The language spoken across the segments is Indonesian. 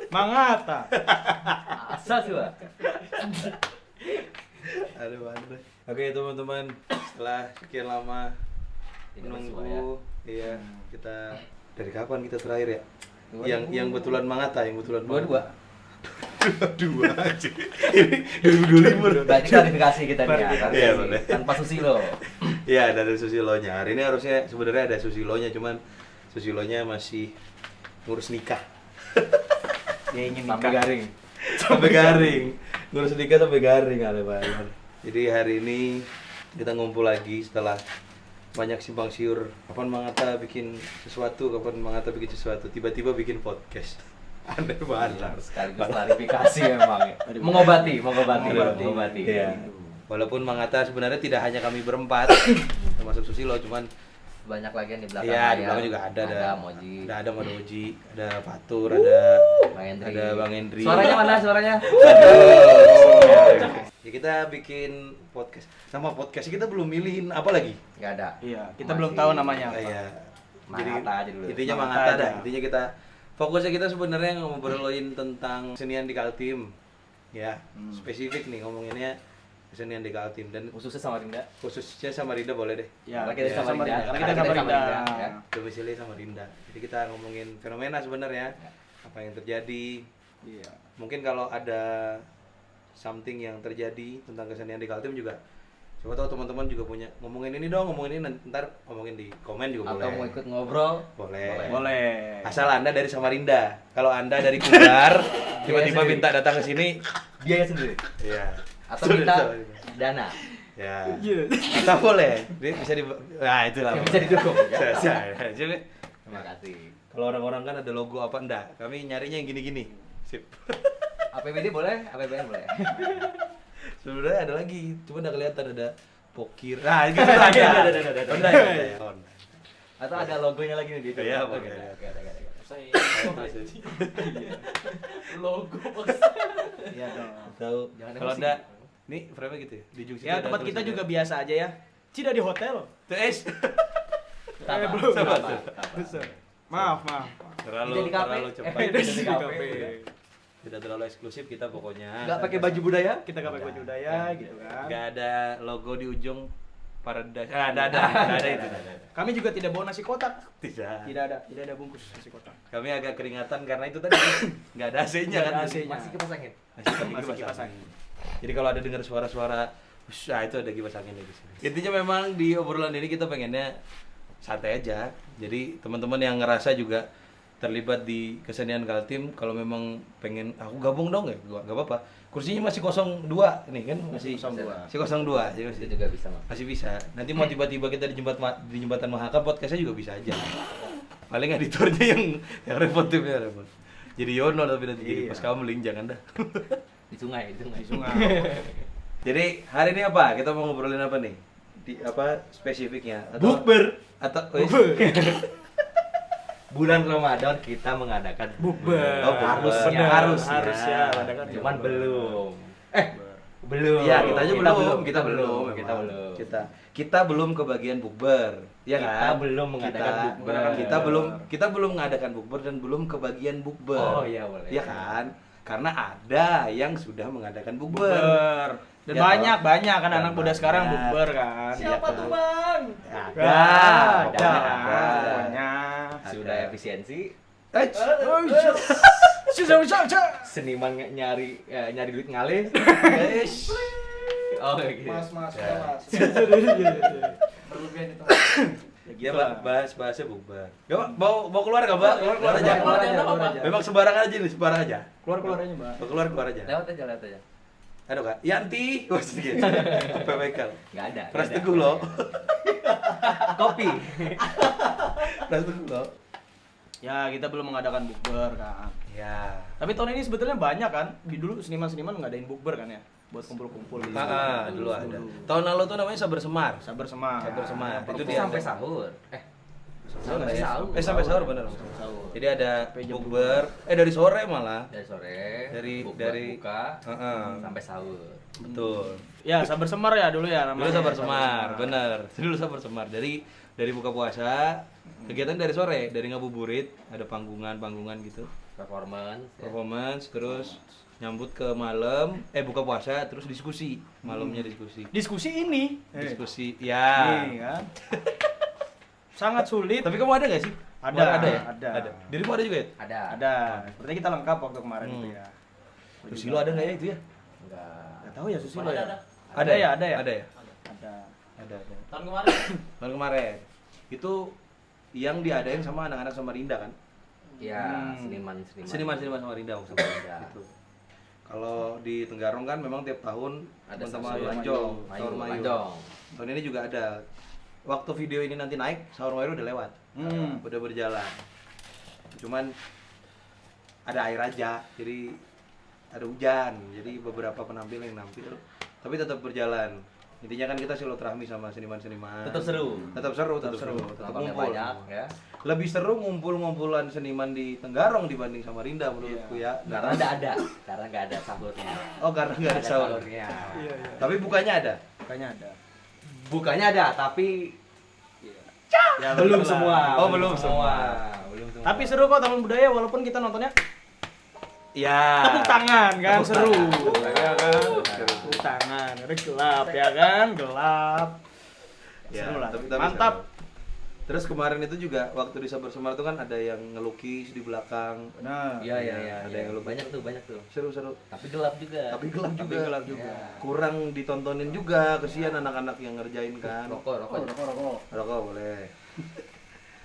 Mangata. Asa sih, Pak. Aduh, bandel. Oke teman-teman, setelah sekian lama menunggu, iya kita dari kapan kita terakhir ya? Yang betulan Mangata, yang betulan Mangata. 22 aja. Ini 2025. Berarti klarifikasi kita nih ya, Iya, boleh. tanpa Susilo. Iya, ada Susilonya. Hari ini harusnya sebenarnya ada Susilonya, cuman Susilonya masih ngurus nikah. Dia ingin Sampai nikah. garing. Sampai garing. Ngurus nikah sampai garing ada banget. Jadi hari ini kita ngumpul lagi setelah banyak simpang siur. Kapan Mangata bikin sesuatu, kapan Mangata bikin sesuatu, tiba-tiba bikin podcast. Aneh banget. Sekaligus klarifikasi memang. Mengobati. Iya. Walaupun Mangata sebenarnya tidak hanya kami berempat, termasuk Susilo, cuman Banyak lagi yang di belakang. iya di layar. belakang juga ada Moji. ada Moji, ada Fatur, ada Bang Hendri. Suaranya mana suaranya? Ya kita bikin podcast. Sama podcast kita belum milihin apa lagi? Enggak ada. Iya, kita Masih belum tahu namanya apa. Iya. Mangata aja dulu. Intinya Mangata Mangata aja. dah. Intinya kita fokusnya kita sebenarnya ngobrolin tentang kesenian di Kaltim. Ya, spesifik nih ngomonginnya kesenian di Kaltim dan Khususnya Samarinda. khususnya Samarinda boleh deh. Ya, Karena kita iya, Samarinda. Karena kita Samarinda. ya. Domisili Samarinda. Jadi kita ngomongin fenomena sebenarnya apa yang terjadi. Iya. Mungkin kalau ada something yang terjadi tentang kesenian di Kaltim juga siapa tahu teman-teman juga punya ngomongin ini dong, ngomongin ini ntar ngomongin di komen juga Atau boleh. mau ikut ngobrol? Boleh. Boleh. Asal Anda dari Samarinda. Kalau Anda dari Kubar, tiba-tiba sendiri. minta datang ke sini, Biaya sendiri. iya. Atau minta dana. Ya. Iya. Kita boleh. Dia bisa di nah, itulah. Yang bisa didukung. Saya. Jadi Terima kasih. kalau orang-orang kan ada logo apa enggak? Kami nyarinya yang gini-gini. Sip. APBD boleh, APBN boleh. Sebenarnya ada lagi, cuma udah kelihatan ada pokir. Nah, gitu ada. Honda ya. Honda. Atau ada logonya lagi nih di itu. Iya, Oke, boleh. oke, oke. Logo Iya dong. Tahu. Jangan Kalau emosi. enggak nih frame-nya gitu ya. Di ujung situ Ya, ada tempat kita tulisannya. juga biasa aja ya. Tidak di hotel. Tuh es. Sabar, belum. sabar, Sabar. sabar. Maaf. Terlalu Tidak di kafe. terlalu cepat. Tidak di Di kafe. Tidak terlalu eksklusif kita pokoknya. Enggak pakai baju budaya? Kita gak pakai baju budaya gitu kan. Enggak ada logo di ujung Paradise. Ah, enggak ada itu. Nggak ada. Kami juga tidak bawa nasi kotak. Tidak. Tidak ada bungkus nasi kotak. Kami agak keringatan karena itu tadi enggak ada AC-nya kan. Nggak ada AC-nya. Masih kipas angin. Masih kipas angin. Jadi kalau ada dengar suara-suara itu ada kipas angin di sini. Intinya memang di obrolan ini kita pengennya santai aja. Jadi teman-teman yang ngerasa juga terlibat di kesenian Kaltim, kalau memang pengen aku gabung dong ya, gak apa-apa. Kursinya masih 02 nih kan, masih 02. Masih 02. Jadi Itu masih, juga bisa, Mas. masih bisa. Nanti mau tiba-tiba kita di jembatan Mahakam, podcastnya juga bisa aja. Paling editornya yang repot tuh ya repot. Jadi Yono tapi nanti jadi Iya. pas kamu link jangan dah. Di sungai. Jadi hari ini apa? Kita mau ngobrolin apa nih? Di apa spesifiknya? Bukber. Atau Bulan Ramadan kita mengadakan Bukber. Oh, harus bukber. ya. Harus ya. Cuman belum. Belum. Iya, kita aja belum. Kita belum. Kita belum kebagian bukber. Ya Kita kan? belum mengadakan bukber. Kita belum mengadakan bukber dan belum kebagian bukber. Oh, iya, boleh. Iya kan? Karena ada yang sudah mengadakan bukber. Bukber. Dan Ya, banyak toh. kan Dan anak muda sekarang banyak. bukber kan. Siapa Iya, tuh, kan? Bang? Ada. Pokoknya. Sudah efisiensi. Susah. Seniman nyari duit ngalih. Oh, gitu. Mas, Ya. berlebihan itu. Ya, bahasnya bukber. Gak, mau keluar gak, Mbak? Keluar aja. Keluar aja. Memang sembarang aja nih, sembarang aja. Keluar aja, Mbak. Mau keluar aja. Lewat aja. Aduh Kak, Yanti. Wah, sedikit. PPK. Enggak ada. Pras Teguh loh. Kopi. Pras Teguh loh. Ya, kita belum mengadakan bukber kan. Ya. Tapi tahun ini sebetulnya banyak kan. Dulu seniman-seniman ngadain bukber kan ya, buat kumpul-kumpul gitu. Dulu ada. Tahun lalu tuh namanya Sabar Semar. Sabar semar. Sabar semar. Itu Itu dia sampai sahur. Sampai sahur. sampai sahur bener. Sahur. Jadi ada bukber. Dari sore malah. Dari sore. Dari- buka Heeh. sampai sahur. Betul. Ya, sabar semar ya dulu ya Dulu namanya. Sabar Semar, bener. Dulu Sabar Semar. Dari buka puasa Kegiatan dari sore, dari ngabuburit, ada panggungan gitu. Performance. Ya. Performance, terus nyambut ke malam, buka puasa, terus diskusi. Malamnya diskusi. Diskusi ini. Diskusi, ya. Nih, kan. Sangat sulit. Tapi kamu ada nggak sih? Ada, Kemarin ya? ada. Dirimu ada juga ya? Ada. Ada. Sepertinya kita lengkap waktu kemarin itu ya. Susilo ada nggak ya itu ya? Enggak. Nggak tahu ya Susilo ya. Ada. Ada ya, ada ya. Ada ya? Ada. Ada. Tahun kemarin. Tahun kemarin. Itu yang diadain sama anak-anak Samarinda kan? Ya, seniman-seniman. Seniman-seniman Samarinda maksudnya. Samarinda. Gitu. Kalau di Tenggarong kan memang tiap tahun Ada teman-teman Sahur Lanjong, Mayu, Sahur Mayu. Lanjong. Tahun ini juga ada. Waktu video ini nanti naik, Sahur Mayu udah lewat. Udah berjalan. Cuman ada air aja, jadi ada hujan, jadi beberapa penampil yang nampil, tapi tetap berjalan. Intinya kan kita silaturahmi sama seniman-seniman. Tetap seru. Tetap seru, tetap Nontonnya ngumpul. banyak ya. Lebih seru ngumpul-ngumpulan seniman di Tenggarong dibanding Samarinda menurutku ya. Karena nggak ada sahurnya. Oh, karena nggak ada sahur. sahurnya. Tapi bukannya ada. Kayaknya ada. Bukannya ada, tapi Ya, belum begitulah. semua. Oh, belum semua. Belum semua. Tapi seru kok Taman Budaya walaupun kita nontonnya Ya. tepuk tangan kan, Tepuk seru. tangan. Ya kan? Seru. Tepuk tangan. Ada gelap ya kan? Gelap. Ya, Seru lah. tapi Mantap. seru. Terus kemarin itu juga waktu di Sabar Semar itu kan ada yang ngelukis di belakang. Benar. Iya. Ada yang lu banyak tuh. Seru-seru. Tapi gelap juga. Tapi gelap Tapi juga. gelap juga. Ya. Kurang ditontonin juga, kesian anak-anak yang ngerjain kan. Rokok. Rokok boleh.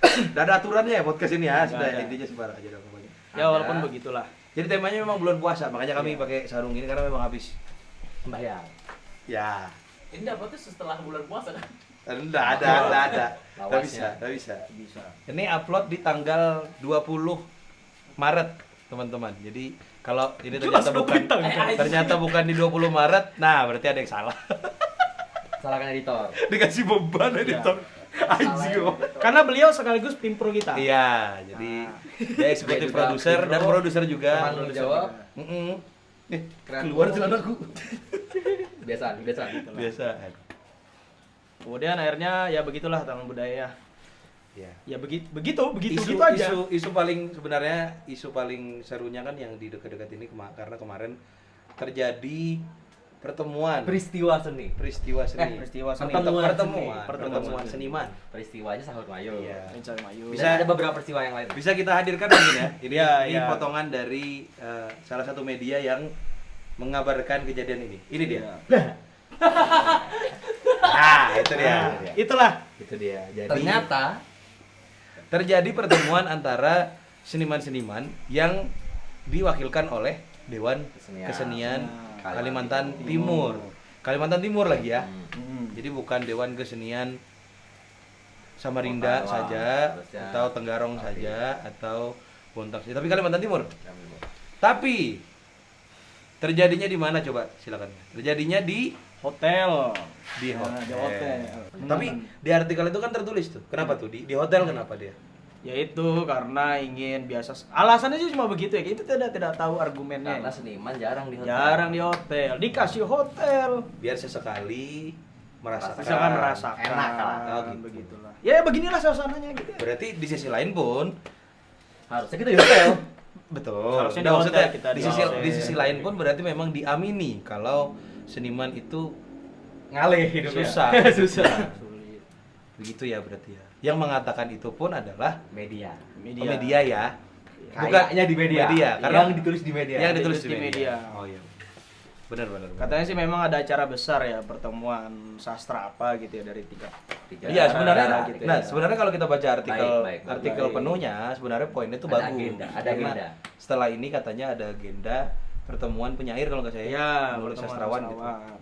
Udah ada aturannya ya podcast ini ya, Nggak sudah ada. intinya sebar aja dong pokoknya. Ya walaupun begitulah. Jadi temanya memang bulan puasa, makanya kami pakai sarung ini karena memang habis. Bayang. Ya. Ini dapetnya setelah bulan puasa kan? Enggak ada. Enggak Lawasnya. bisa. Bisa. Ini upload di tanggal 20 Maret, teman-teman. Jadi kalau ini ternyata bukan di 20 Maret, nah berarti ada yang salah. Salahkan editor. Dikasih beban editor. Anjing. Karena beliau sekaligus tim pro kita. Iya, jadi dia eksekutif Dia juga produser dan pro, produser juga. Teman lu jawab. Keluar celanaku. Biasa. Biasa. Kemudian akhirnya ya begitulah Taman Budaya. Ya. Ya begitu Isu, aja. isu paling sebenarnya isu paling serunya kan yang di dekat-dekat ini karena kemarin terjadi peristiwa seni. Pertemuan Seniman. Peristiwanya Sahur Mayu. Iya. Mencari Mayu. Bisa- Dan ada beberapa peristiwa yang lain. Bisa kita hadirkan mungkin ya. Ini, Iya, ini iya. potongan dari salah satu media yang mengabarkan kejadian ini. Ini dia. Iya. Nah, itu dia. Nah, itulah. Itu dia. Jadi Ternyata terjadi pertemuan antara seniman-seniman yang diwakilkan oleh Dewan Kesenian. Kesenian Nah, Kalimantan Timur. Kalimantan Timur lagi ya. Hmm. Jadi bukan Dewan Kesenian Samarinda Kota doang, saja harusnya. atau Tenggarong Tapi- saja atau Bontang saja, tapi Kalimantan Timur. Tapi terjadinya di mana coba silakan. Terjadinya di Hotel. di Ya, hotel. di hotel. Tapi di artikel itu kan tertulis tuh. Kenapa tuh di hotel kenapa dia? Yaitu karena ingin biasa. Alasannya sih cuma begitu ya. Itu tidak tahu argumennya. karena seniman jarang di hotel. Jarang di hotel, dikasih hotel. Biar sesekali merasakan. Misalkan merasakan. Enak lah. Oh, gitu. Begitulah. Ya beginilah suasananya gitu. Ya. Berarti di sisi lain pun Harusnya kita di hotel. betul. Seharusnya Nah, di maksudnya hotel kita di di sisi hotel. di sisi lain pun berarti memang diamini kalau seniman itu Ngalih hidupnya. susah. Susah. Sulit. Begitu ya berarti ya. Yang mengatakan itu pun adalah Media. media ya. Kayaknya di media. Media, karena yang ditulis di media. yang ditulis ditulis di di media. media. Oh iya. Benar. Katanya sih memang ada acara besar ya, pertemuan sastra apa gitu ya dari tiga. Iya, sebenarnya gitu nah, ya. sebenarnya kalau kita baca artikel Baik, artikel baik. penuhnya sebenarnya poinnya itu Ada bagus. agenda, ada Karena agenda. Setelah ini katanya ada agenda pertemuan penyair kalau nggak saya. Ya, penulis pertemuan sastrawan gitu. sastrawan.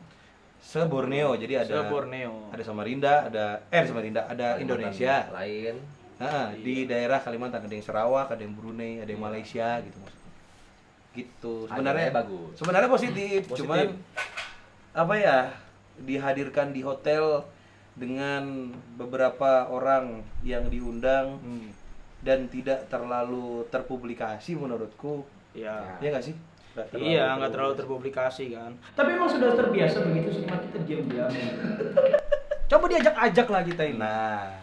Se-Borneo. Jadi ada Se-Borneo. ada Samarinda, ada Samarinda, ada Kalimantan Indonesia. lain. Nah, di daerah Kalimantan ada yang Sarawak, ada yang Brunei, ada yang Malaysia gitu maksudnya. Gitu. Sebenarnya Agendanya bagus. Sebenarnya positif, Positif. cuman apa ya? Dihadirkan di hotel dengan beberapa orang yang diundang Hmm. dan tidak terlalu terpublikasi menurutku. Ya. Ya nggak sih? Iya, nggak terlalu terpublikasi kan. Tapi emang sudah terbiasa begitu sih, cuma kita diam-diam. Coba diajak-ajak lah kita ini. Nah,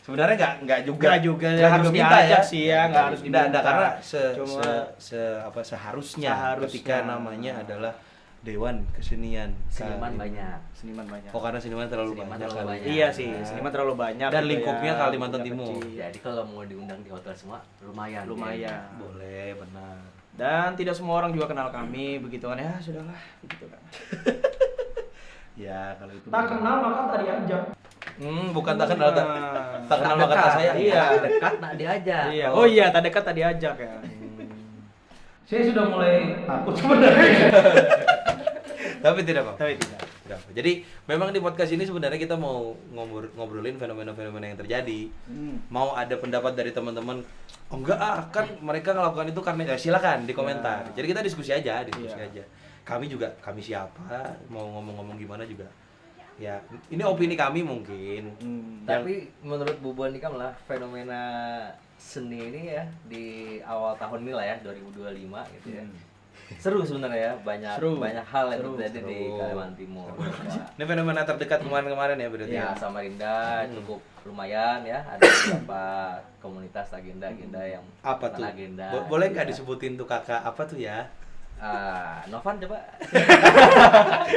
Sebenarnya nggak juga. Nggak juga, Nggak harus minta diajak sih ya, nggak harus Nggak, diminta. karena Cuma- seharusnya Seharusnya. ketika namanya adalah Dewan Kesenian Seniman Kalimantan. banyak. Seniman banyak. Oh, karena seniman terlalu Seniman banyak. terlalu kali. banyak. Iya sih, seniman terlalu banyak. Dan gitu lingkupnya ya, Kalimantan punya Timur. kecil. Jadi kalau mau diundang di hotel semua lumayan. Lumayan. Boleh, benar. Dan tidak semua orang juga kenal kami, begitu kan ya, sudahlah, begitu kan. Ya, kalau itu. Tak kenal maka tak diajak. Bukan tak kenal, tak kenal maka tak sayang. Iya. Dekat nak diajak. Iya. Oh iya, tak dekat tak diajak ya. Saya sudah mulai takut sebenarnya. Tapi tidak apa. Tapi tidak. Tidak apa. Jadi memang di podcast ini sebenarnya kita mau ngobrolin fenomena-fenomena yang terjadi. Mau ada pendapat dari teman-teman, oh enggak kan mereka melakukan itu karena ya silakan di komentar. Ya. Jadi kita diskusi aja Iya. aja. Kami juga, kami siapa, mau ngomong-ngomong gimana juga. Ya, ini opini kami mungkin. Tapi menurut Bu Bonika lah fenomena seni ini ya di awal tahun ini lah ya 2025 gitu ya. Seru sebenarnya ya, banyak hal yang Seru. terjadi di Kalimantan Timur. Ini fenomena terdekat kemarin-kemarin ya berarti. Ya, Samarinda cukup lumayan ya, ada beberapa komunitas agenda-agenda yang Apa tuh? agenda. Boleh nggak ya. disebutin tuh kakak apa tuh ya? Novan coba.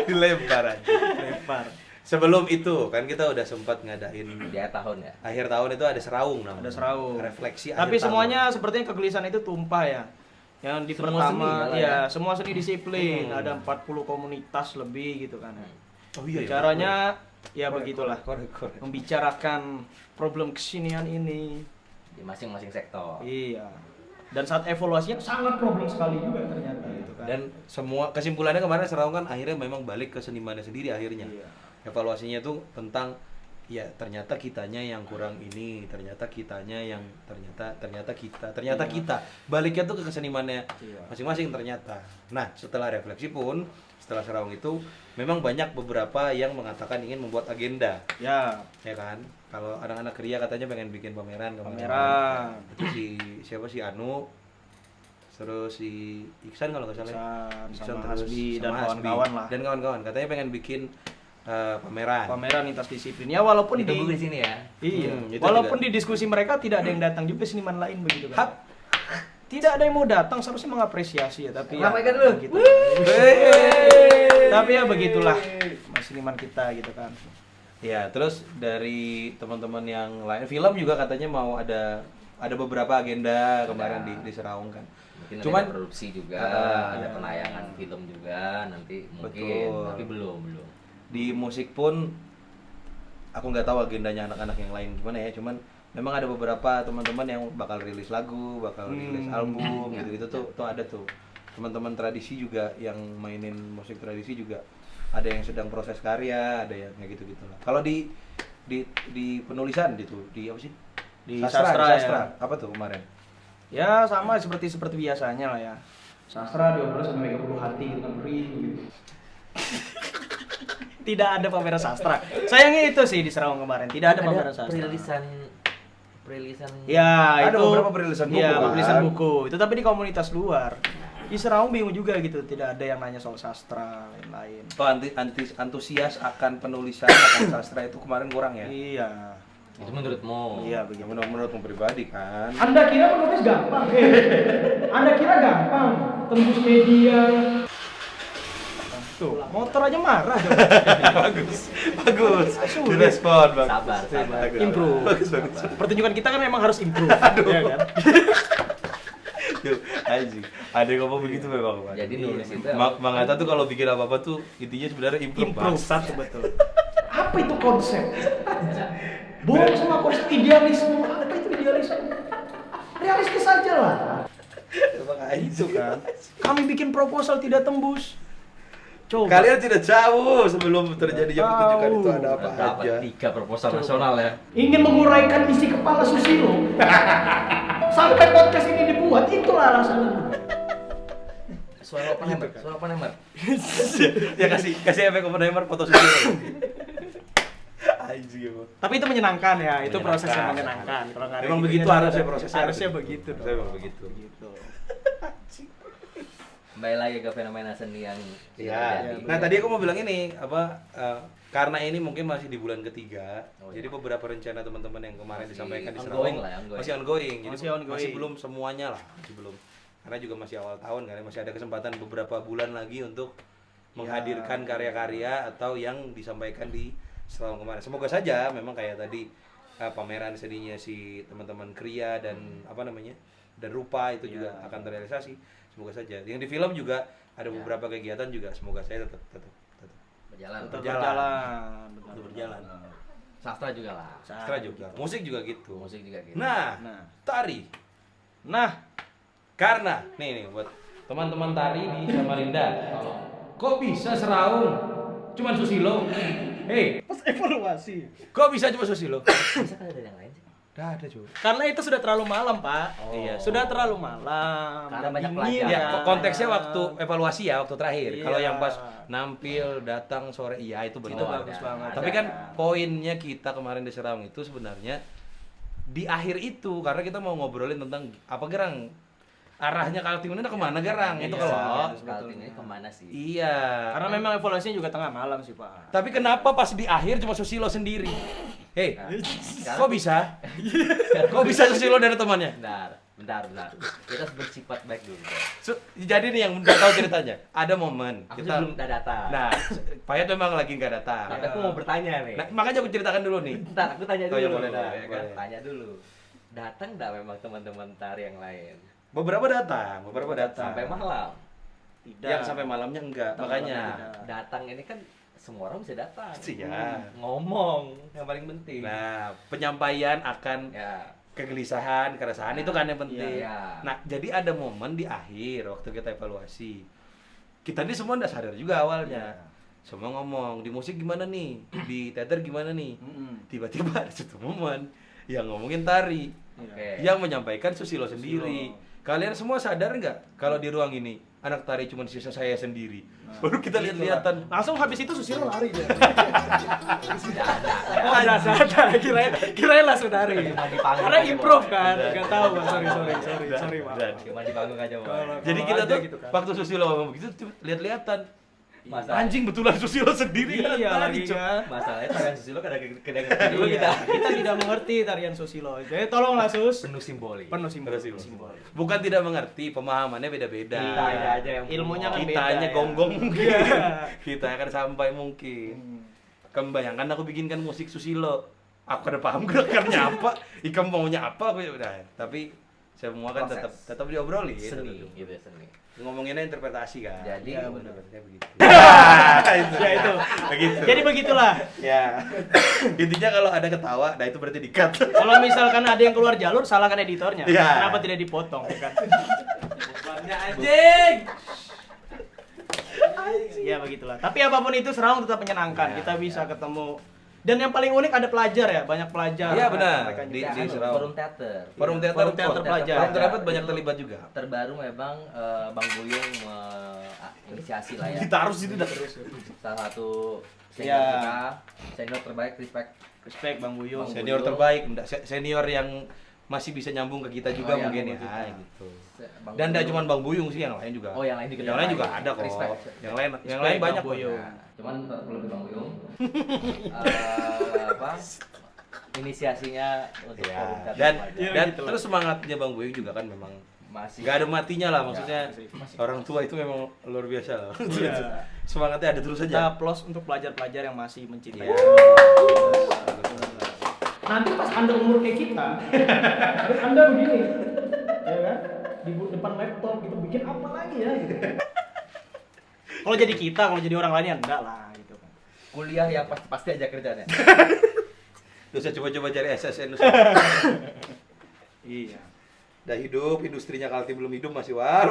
Dilempar aja. Lempar. Sebelum itu kan kita udah sempat ngadain Di akhir tahun ya. akhir tahun itu ada seraung namanya. Ada seraung. Refleksi Tapi akhir semuanya sepertinya kegelisahan itu tumpah ya. Yang di Semua seni pertama, malah ya, ya. semua seni disiplin, ada 40 komunitas lebih gitu kan. tahun. Oh iya. Caranya ya Korek, begitulah. korek. Membicarakan problem kesenian ini. Di masing-masing sektor. Iya. Dan saat evaluasinya sangat problem sekali juga ternyata gitu kan. Dan semua kesimpulannya kemarin seraung kan akhirnya memang balik ke senimannya sendiri akhirnya. Iya. Evaluasinya tuh tentang ya ternyata kitanya yang kurang ini, ternyata kitanya yang ternyata kita. Baliknya tuh ke kesenimannya Iya. masing-masing ternyata. Nah, setelah refleksi pun setelah seraung itu memang banyak beberapa yang mengatakan ingin membuat agenda, Ya, ya kan? Kalau anak-anak Kria katanya pengen bikin pameran kemarin. pameran. Itu siapa si Anu, terus si Iksan kalau nggak salah. Iksan, sama terus Hasbi dan sama Hasbi. kawan-kawan lah. Dan kawan-kawan katanya pengen bikin pameran. Pameran lintas disiplin. Ya walaupun Ditunggu di sini ya. Iya. itu Walaupun juga. di diskusi mereka tidak ada yang datang juga seniman lain begitu kan. Hap. Tidak ada yang mau datang, seharusnya mengapresiasi ya, tapi ya, Ramaikan dulu. begitu. Hey. Tapi ya begitulah mas seniman kita gitu kan. Ya, terus dari teman-teman yang lain, film juga katanya mau ada beberapa agenda kemarin di Seraung kan. Mungkin Cuman- ada produksi juga, ada penayangan film juga nanti mungkin, Betul. tapi belum. Di musik pun aku nggak tahu agendanya anak-anak yang lain gimana ya, cuman memang ada beberapa teman-teman yang bakal rilis lagu, bakal rilis album gitu-gitu tuh ada tuh. Teman-teman tradisi juga yang mainin musik tradisi juga ada yang sedang proses karya, ada yang kayak gitu-gitu lah. Kalau di penulisan gitu, di apa sih? Di sastra ya. Apa tuh kemarin? Ya sama seperti biasanya lah ya. Sastra diobrol sampai 30 hati gitu kan gitu. Tidak ada pameran sastra. Sayangnya itu sih di Serawang kemarin, tidak ada pameran sastra. Perilisan Ya, Ada itu beberapa perilisan buku, ya, kan? perilisan buku. Itu tapi di komunitas luar. Di Serawang bingung juga gitu, tidak ada yang nanya soal sastra lain-lain. Oh, antusias akan penulisan akan sastra itu kemarin kurang ya? Iya. itu menurutmu? Iya Ya, begitu. menurutmu pribadi kan? Anda kira menulis gampang? Anda kira gampang tembus media? Tuh, motor aja marah dong. Bagus. Direspon, bagus. Sabar. Bagus. Improve. Bagus. Pertunjukan kita kan memang harus improve. Iya kan? Yuk, anjing. Ada yang ngomong begitu memang, Pak. Jadi nulis itu Mang Atta tuh kalau bikin apa-apa tuh intinya sebenarnya improve, Improve Mas. satu betul. Apa itu konsep? Bohong sama konsep idealisme. Apa itu idealisme? Realistis saja lah. Itu kan. Kami bikin proposal tidak tembus. Coba. Kalian tidak jauh sebelum terjadinya pertunjukan Tahu. itu ada apa dapat aja. 3 proposal nasional ya. Ingin menguraikan isi kepala Susilo. Sampai podcast ini dibuat, itulah alasannya. Suara Oppenheimer. Ya kasih efek Oppenheimer foto sendiri. Anjing emang. Tapi itu menyenangkan ya, itu Menyenangkan. proses yang menyenangkan. Kalau nggak ada Emang gitunya, begitu tidak harusnya ada. prosesnya. Harusnya begitu. Harusnya dong. memang begitu. Begitu. Kembali lagi ke fenomena seni yang Iya. terjadi. Nah tadi aku mau bilang ini karena ini mungkin masih di bulan ketiga, Oh, jadi iya. beberapa rencana teman-teman yang kemarin Masih disampaikan di ongoing Serawang lah, ongoing. masih ongoing, jadi Masih ongoing. masih belum semuanya lah, masih belum. Karena juga masih awal tahun kan, masih ada kesempatan beberapa bulan lagi untuk menghadirkan karya-karya atau yang disampaikan di Serawang kemarin. Semoga saja memang kayak tadi pameran seninya si teman-teman Kria dan apa namanya dan Rupa itu juga akan terrealisasi. Semoga saja. Yang di film juga ada beberapa kegiatan juga. Semoga saya tetap Berjalan. berjalan. Benar. Tetap berjalan. Sastra juga lah. Sastra juga, musik juga gitu. Musik juga gitu. Nah, Nah. tari. Nah, Karena nih buat teman-teman tari di Samarinda. Oh. Kok bisa Seraung cuman Susilo? Hei, pas evaluasi. kok bisa cuma Susilo? Bisa kan ada yang lain sih? Dah ada cuy. Karena itu sudah terlalu malam, Pak. Oh. Iya, Sudah terlalu malam. Karena banyak Dingin, pelajar. Ya, konteksnya waktu evaluasi ya, waktu terakhir. Iya. Kalau yang pas nampil, datang sore, iya itu benar. Itu bagus banget. Tapi kan poinnya kita kemarin di Serawang itu sebenarnya di akhir itu karena kita mau ngobrolin tentang apa Gerang arahnya Kaltim ini kemana Gerang itu Iya, kalau Kaltim ini kemana sih? iya. Karena memang evaluasinya juga tengah malam sih, Pak. Tapi kenapa pas di akhir cuma Susilo sendiri? Hei, kok bisa? Kok bisa Susilo dari temannya? Bentar. Kita harus bersifat baik dulu. Jadi nih yang udah tahu ceritanya, ada momen Aku belum datang. Nah, Payat memang lagi nggak datang. Tapi aku mau bertanya nih. Nah, makanya aku ceritakan dulu nih. Bentar, aku tanya Oh, dulu. iya, boleh, Bentar, boleh, ya kan? boleh. Tanya dulu. Datang enggak memang teman-teman tari yang lain? Beberapa datang. Sampai malam. Tidak. Yang sampai malamnya enggak, makanya. Datang ini kan semua orang bisa datang. Iya. Ngomong yang paling penting. Nah, penyampaian akan Ya. kegelisahan, keresahan itu kan yang penting. Iya. Nah, jadi ada momen di akhir waktu kita evaluasi. Kita ini semua udah sadar juga awalnya. Semua ngomong, di musik gimana nih? Di teater gimana nih? Tiba-tiba ada satu momen yang ngomongin tari. Oke. Yang menyampaikan Susilo sendiri. Kalian semua sadar nggak kalau di ruang ini anak tari cuma sisa saya sendiri? Baru kita lihat-lihatan. Langsung habis itu Susilo lari dia. Tidak ada. Oh, ada. Kirain langsung lari. Cuma di panggung Karena aja, improve Bang. kan. Enggak tahu, Bang. Sorry, Pak. Cuma di panggung aja, Bang. Jadi Kalau kita aja tuh gitu kan. waktu Susilo ngomong begitu lihat-lihatan. Masalah- Anjing betulan Susilo sendiri Iya tadi, lagi Cok. kan. Masalahnya tarian Susilo kan ada kedengeran dulu Iya, kita. kita tidak mengerti tarian Susilo. Jadi tolonglah Sus. Penuh simbolik. Penuh simbol. Bukan tidak mengerti, pemahamannya beda-beda. Kita aja yang Ilmunya kan Kita beda, hanya ya. gonggong mungkin. Iya. Kita akan sampai mungkin. Kamu bayangkan aku bikinkan musik Susilo. Aku udah paham gerakannya apa, ikam maunya apa, aku ya udah. Tapi semua kan Proses. tetap diobrolin. Seni gitu ya, seni. Ngomonginnya interpretasi kan. Jadi Ya, benar begitu. Ya itu. Begitu. Jadi begitulah. Ya. Intinya kalau ada ketawa, nah itu berarti di-cut. Kalau misalkan ada yang keluar jalur, salahkan editornya. Iya. Kenapa tidak dipotong, ya kan? Anjing. Ya begitulah. Tapi apapun itu Serawang tetap menyenangkan. Ya, Kita bisa ketemu. Dan yang paling unik ada pelajar ya, banyak pelajar. Iya, benar. Mereka Di- juga. di Anu, Serawang. forum teater. Forum teater, Forum teater pelajar. Forum teater banyak Itu terlibat juga. Terbaru memang Bang Buyung inisiasi lah ya. Ditaruh situ dah terus. Salah satu senior Ya. kita, senior terbaik, respect. Respect Bang Buyung. Bang Senior Buyung. terbaik, enggak, senior yang masih bisa nyambung ke kita juga Oh, iya, mungkin nyambung ya, kita. gitu. Bang Dan enggak Buyung. cuma Bang Buyung sih, yang lain juga. Oh, yang lain juga. Yang lain juga ada kok. Respect. Yang lain Respect, banyak Bang kok. Buyung. Nah, cuman tetap lebih Bang Buyung. Apa? Inisiasinya untuk Ya. forum teater Dan pelajar. dan gitu lah. terus semangatnya Bang Buyung juga kan memang masih nggak ada matinya lah, maksudnya masih. orang tua itu memang luar biasa lah. Iya. Semangatnya ada terus Kita aja. plus untuk pelajar-pelajar yang masih mencintai. Iya. Nanti pas Anda umur kayak kita, terus Anda begini, ya kan? Di depan laptop gitu, bikin apa lagi ya gitu. Kalau jadi kita, kalau jadi orang lain ya enggak lah gitu kan. kuliah yang pasti aja kerjanya. Terus saya coba-coba cari SSN. Iya. Udah hidup, industrinya Kaltim belum hidup masih wah.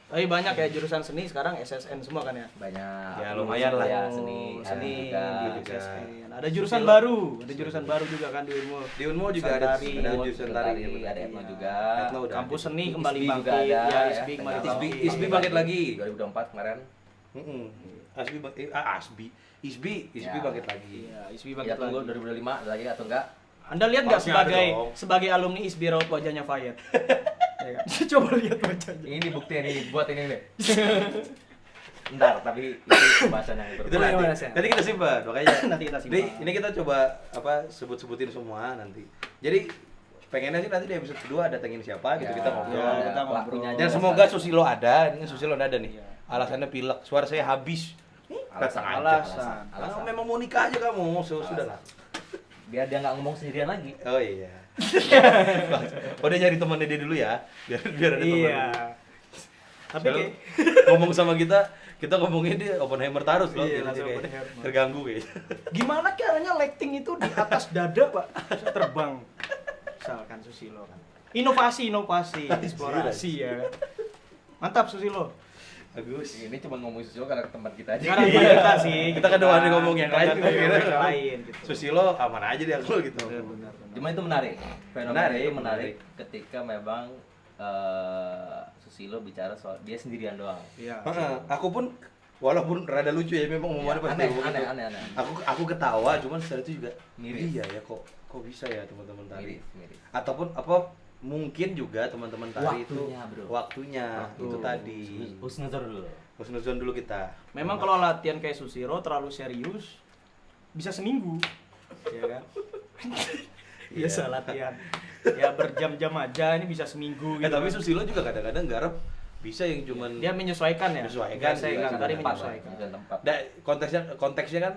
Tapi banyak ya jurusan seni sekarang SSN semua kan ya. Banyak. Ya, lumayan lah. Ya, seni, Seni, juga. juga. SSN. Ada jurusan baru, ada jurusan baru juga kan di Unmul. Di Unmul juga ada Tari. jurusan tari, ada Etno juga. Etno udah. Kampus seni ISBI kembali juga bangkit, ada, ya ya. ISBI kembali Isbi- bangkit. ISBI bangkit lagi. 2024 kemarin. ISBI Ya. bangkit lagi. Iya, ISBI Ya bangkit tunggu lagi. 2025 ada lagi atau enggak? Anda lihat nggak Harusnya ada sebagai dong. sebagai alumni ISBI raut wajahnya Fayet? Ya kan? Coba lihat wajahnya. Ini bukti nih, buat ini deh. Ntar, tapi itu pembahasan yang Itu berbeda. nanti kita simpan, makanya Nanti kita simpan. Ini kita coba sebut-sebutin semua nanti. Jadi pengennya sih nanti di episode kedua datengin siapa gitu, kita ngobrol. ya, kita ngobrol. Pelakunya Dan aja semoga alasan. Susilo ada, ini Susilo ada nih. Alasannya pilek, suara saya habis. Alasan, alasan. Ah, memang mau nikah aja kamu, sudah lah. Biar dia nggak ngomong sendirian lagi. Oh iya. Udah nyari temannya dia dulu ya, biar ada teman. Iya. Tapi Soalnya kayak ngomong sama kita ngomongin dia Oppenheimer terus loh, Iya, jadi langsung kayak Oppenheimer. terganggu kayaknya. gimana caranya lighting itu di atas dada, Pak? Bisa terbang. Misalkan Susilo kan. Inovasi, eksplorasi ya. Mantap Susilo. Bagus. Ini cuma ngomong Susilo karena ke tempat kita aja. Karena Iya. kita sih, Kita kan doang ngomong yang lain, kita kira-kira. yang lain gitu. Susilo aman aja dia kalau gitu. Benar. Cuma itu menarik. Fenomena Menarik, itu menarik ketika memang Susilo bicara soal dia sendirian doang. Iya. Aku pun walaupun rada lucu ya memang omongannya pasti Aneh, ngomong gitu. aneh. Aku ketawa, cuman setelah itu juga Miris. Iya ya kok bisa ya teman-teman tari. Miris. Ataupun apa mungkin juga teman-teman tari itu Waktunya, bro. waktunya itu tadi. Husnuzon dulu. Husnuzon dulu kita. Memang kalau latihan kayak Susilo terlalu serius bisa seminggu. Ya kan? Biasa latihan. Ya berjam-jam aja ini bisa seminggu gitu. Tapi Susilo juga kadang-kadang garap bisa yang cuman dia menyesuaikan ya. Menyesuaikan, Biasa iya, yang tadi tempat, menyesuaikan. tempat. konteksnya kan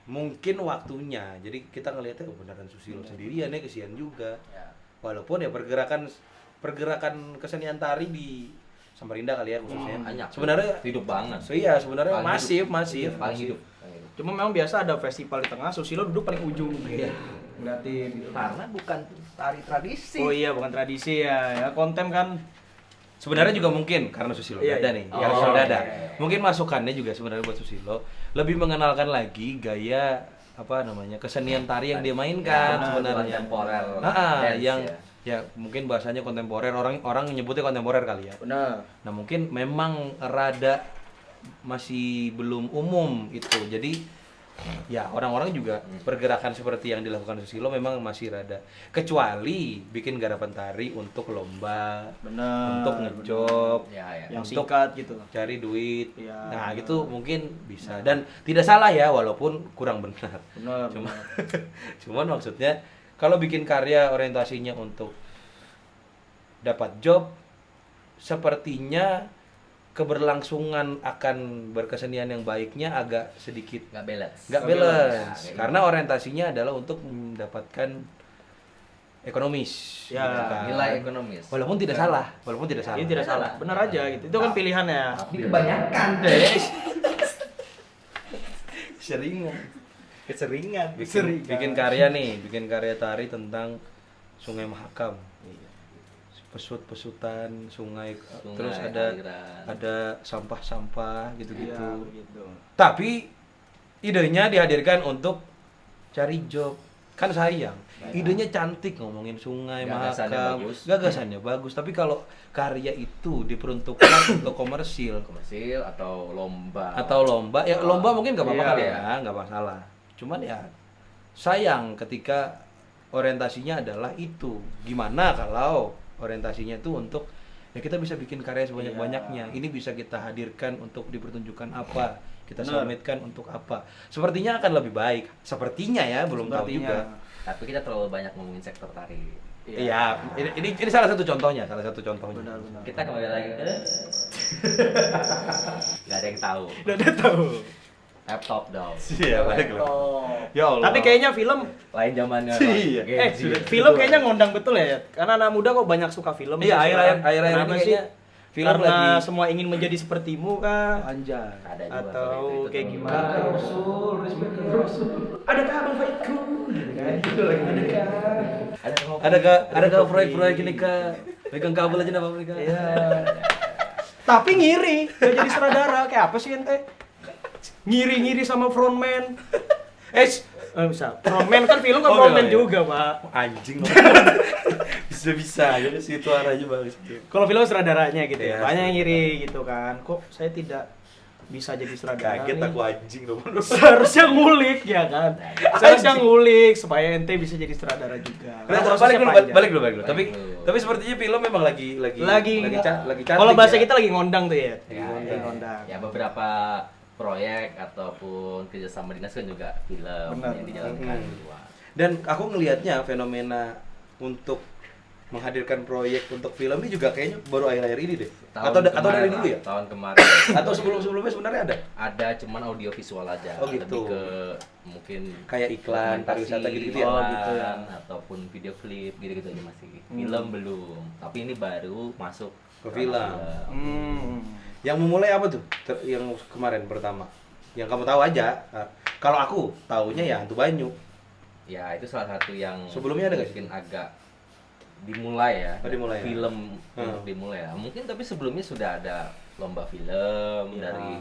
mungkin waktunya. Jadi kita ngelihatnya beneran Susilo sendirian ya, kesian juga. Ya. Walaupun ya pergerakan kesenian tari di Samarinda kali ya khususnya. Banyak. Sebenarnya hidup banget. So iya, sebenarnya Paling masif. Paling hidup. Cuma memang biasa ada festival di tengah, Susilo duduk paling ujung gitu. Iya. Ngeliatin gitu. Karena bukan tari tradisi. Oh iya, bukan tradisi ya. Ya konten kan Sebenarnya juga mungkin karena Susilo Iya, ada iya. nih, Oh, karena Susilo ada. iya. Mungkin masukannya juga sebenarnya buat Susilo lebih mengenalkan lagi gaya apa namanya kesenian tari yang dia mainkan Ya, sebenarnya. kontemporer dance, yang ya. ya mungkin bahasanya kontemporer, orang nyebutnya kontemporer kali ya. benar. Nah mungkin memang rada masih belum umum itu, jadi ya orang-orang juga pergerakan seperti yang dilakukan Susilo memang masih rada, kecuali bikin garapan tari untuk lomba, Benar. untuk ngejob, Ya, ya. Yang untuk singkat gitu. cari duit. Iya. Nah gitu mungkin bisa dan tidak salah ya walaupun kurang benar. Benar. Cuma cuman maksudnya kalau bikin karya orientasinya untuk dapat job, sepertinya keberlangsungan akan berkesenian yang baiknya agak sedikit Nggak balance. nggak Nggak balance balance. Ya, karena orientasinya adalah untuk mendapatkan ekonomis. Ya, gitu kan. Nilai ekonomis. Walaupun tidak salah, walaupun tidak salah. Ini tidak salah. Benar aja gitu. Itu kan pilihannya. Tapi kebanyakan deh. Seringan. Keseringan. Bikin karya nih, bikin karya tari tentang Sungai Mahakam. Pesut-pesutan sungai, terus ada aliran. ada sampah-sampah gitu-gitu. Iya, begitu. Tapi idenya dihadirkan untuk cari job. Kan sayang. Idenya cantik ngomongin Sungai Gagasannya Mahakam. bagus. Gagasannya bagus, tapi kalau karya itu diperuntukkan untuk komersil Komersil atau lomba. ya lomba mungkin nggak apa-apa Iya. kali ya, nggak masalah. Cuman ya sayang ketika orientasinya adalah itu. Gimana kalau orientasinya itu untuk ya kita bisa bikin karya sebanyak-banyaknya. Ini bisa kita hadirkan untuk dipertunjukkan apa, kita Benar. submitkan untuk apa. Sepertinya akan lebih baik. Sepertinya ya, belum tahu Sepertinya. juga. Tapi kita terlalu banyak ngomongin sektor tari. Iya, ini salah satu contohnya, Benar. Kita kembali lagi ke nggak ada yang tahu. Udah ada tahu. Laptop dong. Iya, balik loh. Oh. Ya Allah. Tapi kayaknya film Lain zamannya. Iya. Gen Z. film kayaknya ngundang betul ya. Karena anak muda kok banyak suka film. Iya, sih akhir-akhir sekarang. ini Kenapa sih? kayaknya film Karena lagi semua ingin menjadi sepertimu kah? anjay. Ada juga Atau itu kayak tuh. gimana? Rasul, respect Rasul. Adakah abang Faidku? Gitu kan? Gitu lagi. Adakah proyek-proyek ini Kak? Pegang kabel aja apa mereka? Iya. Tapi ngiri, gak jadi sutradara. Kayak apa sih ente? Ngiri-ngiri sama frontman. Bisa. Frontman kan film kan Oh, frontman iya. juga, Pak. Anjing loh. Bisa jadi situ arahnya bagus. Kalau film sutradaranya gitu ya. Iya, Banyak yang sutradara. ngiri gitu kan. Kok saya tidak bisa jadi sutradara? Kaget nih? aku anjing loh. Seharusnya ngulik ya kan. Seharusnya ngulik supaya ente bisa jadi sutradara juga. Karena prosesnya panjang. Balik dulu. Tapi Tapi sepertinya film memang lagi cantik. Kalau bahasa ya. kita lagi ngondang tuh ya. Ya, Lagi ya, ngondang. ya beberapa proyek ataupun kerjasama dinas kan juga film Benar. yang dijalankan Hmm. di luar. Dan aku ngelihatnya fenomena untuk menghadirkan proyek untuk film ini juga kayaknya baru akhir-akhir ini deh. Atau dari kemarin dulu lah, ya? Tahun kemarin Atau sebelum-sebelumnya sebenarnya ada? ada cuman audio visual aja. Oh, gitu. Lebih ke mungkin Kayak iklan, dokumentasi, pariwisata gitu-gitu ya? Oh, gitu ya. ataupun video klip gitu-gitu aja masih. Film belum. Tapi ini baru masuk Ke film. Yang memulai apa tuh? Yang kemarin pertama? Yang kamu tahu aja. Kalau aku taunya ya Hantu Banyu. Ya, itu salah satu yang Sebelumnya ada nggak sih? mungkin agak dimulai ya. Oh, dimulai ya? Film untuk dimulai ya. Mungkin tapi sebelumnya sudah ada lomba film Ya. dari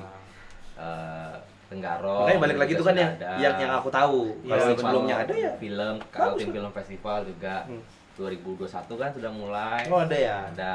Tenggaro. Makanya balik lagi tuh kan yang aku tahu. Iya, Kalau betul. sebelumnya ada ya. Film, kalau tim film festival juga 2021 kan sudah mulai. Oh, ada ya. Ada.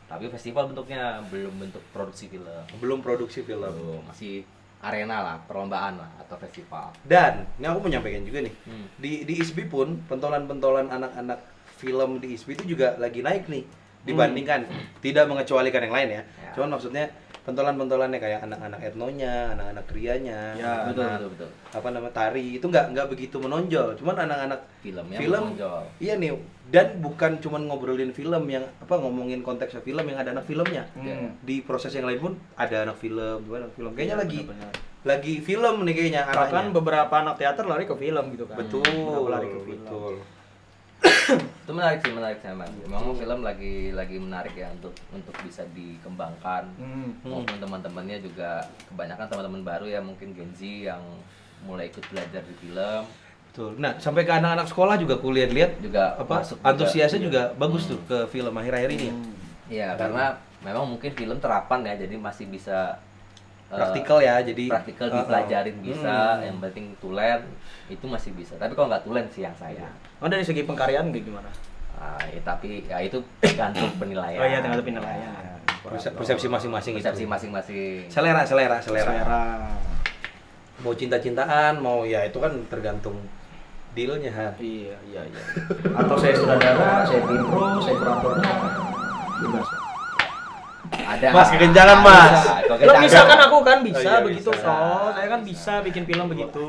Tapi festival bentuknya belum bentuk produksi film. Belum produksi film. Belum, masih arena lah, perlombaan lah atau festival. Dan ini aku mau nyampaikan juga nih. Hmm. Di ISBI pun pentolan-pentolan anak-anak film di ISBI itu juga lagi naik nih dibandingkan tidak mengecualikan yang lain ya. Ya. Cuman maksudnya pentolan-pentolannya kayak anak-anak etnonya, anak-anak krianya, Ya, betul. apa namanya tari itu nggak begitu menonjol. Cuman anak-anak Filmnya film menonjol. iya nih, dan bukan cuman ngobrolin film yang apa ngomongin konteksnya film yang ada anak filmnya. Di proses yang lain pun ada anak film, juga anak film. Kayaknya Benar-benar. lagi film nih kayaknya Bahkan arahnya. beberapa anak teater lari ke film gitu kan. Betul, Beberapa lari ke film. betul. Itu menarik sih memang. Memang film lagi menarik ya untuk bisa dikembangkan. Maupun teman-temannya juga kebanyakan teman-teman baru ya mungkin Gen Z yang mulai ikut belajar di film Betul. Nah, sampai ke anak-anak sekolah juga kulihat-lihat juga apa masuk juga. antusiasnya juga Iya. bagus tuh ke film akhir-akhir ini ya. Iya, karena memang mungkin film terapan ya, jadi masih bisa Praktikal ya, jadi praktikal dipelajarin bisa, yang penting tulen itu masih bisa. Tapi kalau nggak tulen sih yang saya. Oh, dari segi pengkaryaan kayak gimana? Ya, tapi ya itu tergantung penilaian. Oh iya, tergantung penilaian. persepsi masing-masing itu. Persepsi masing-masing. Selera. Selera. Mau cinta-cintaan, mau ya itu kan tergantung dealnya ha. Iya. Atau saya sutradara, saya bintro, saya kuratornya. Bebas. Ada. Mas, kekencangan, Mas. Lo misalkan aku kan bisa Oh, iya, begitu, bisa. so saya kan bisa bikin film begitu.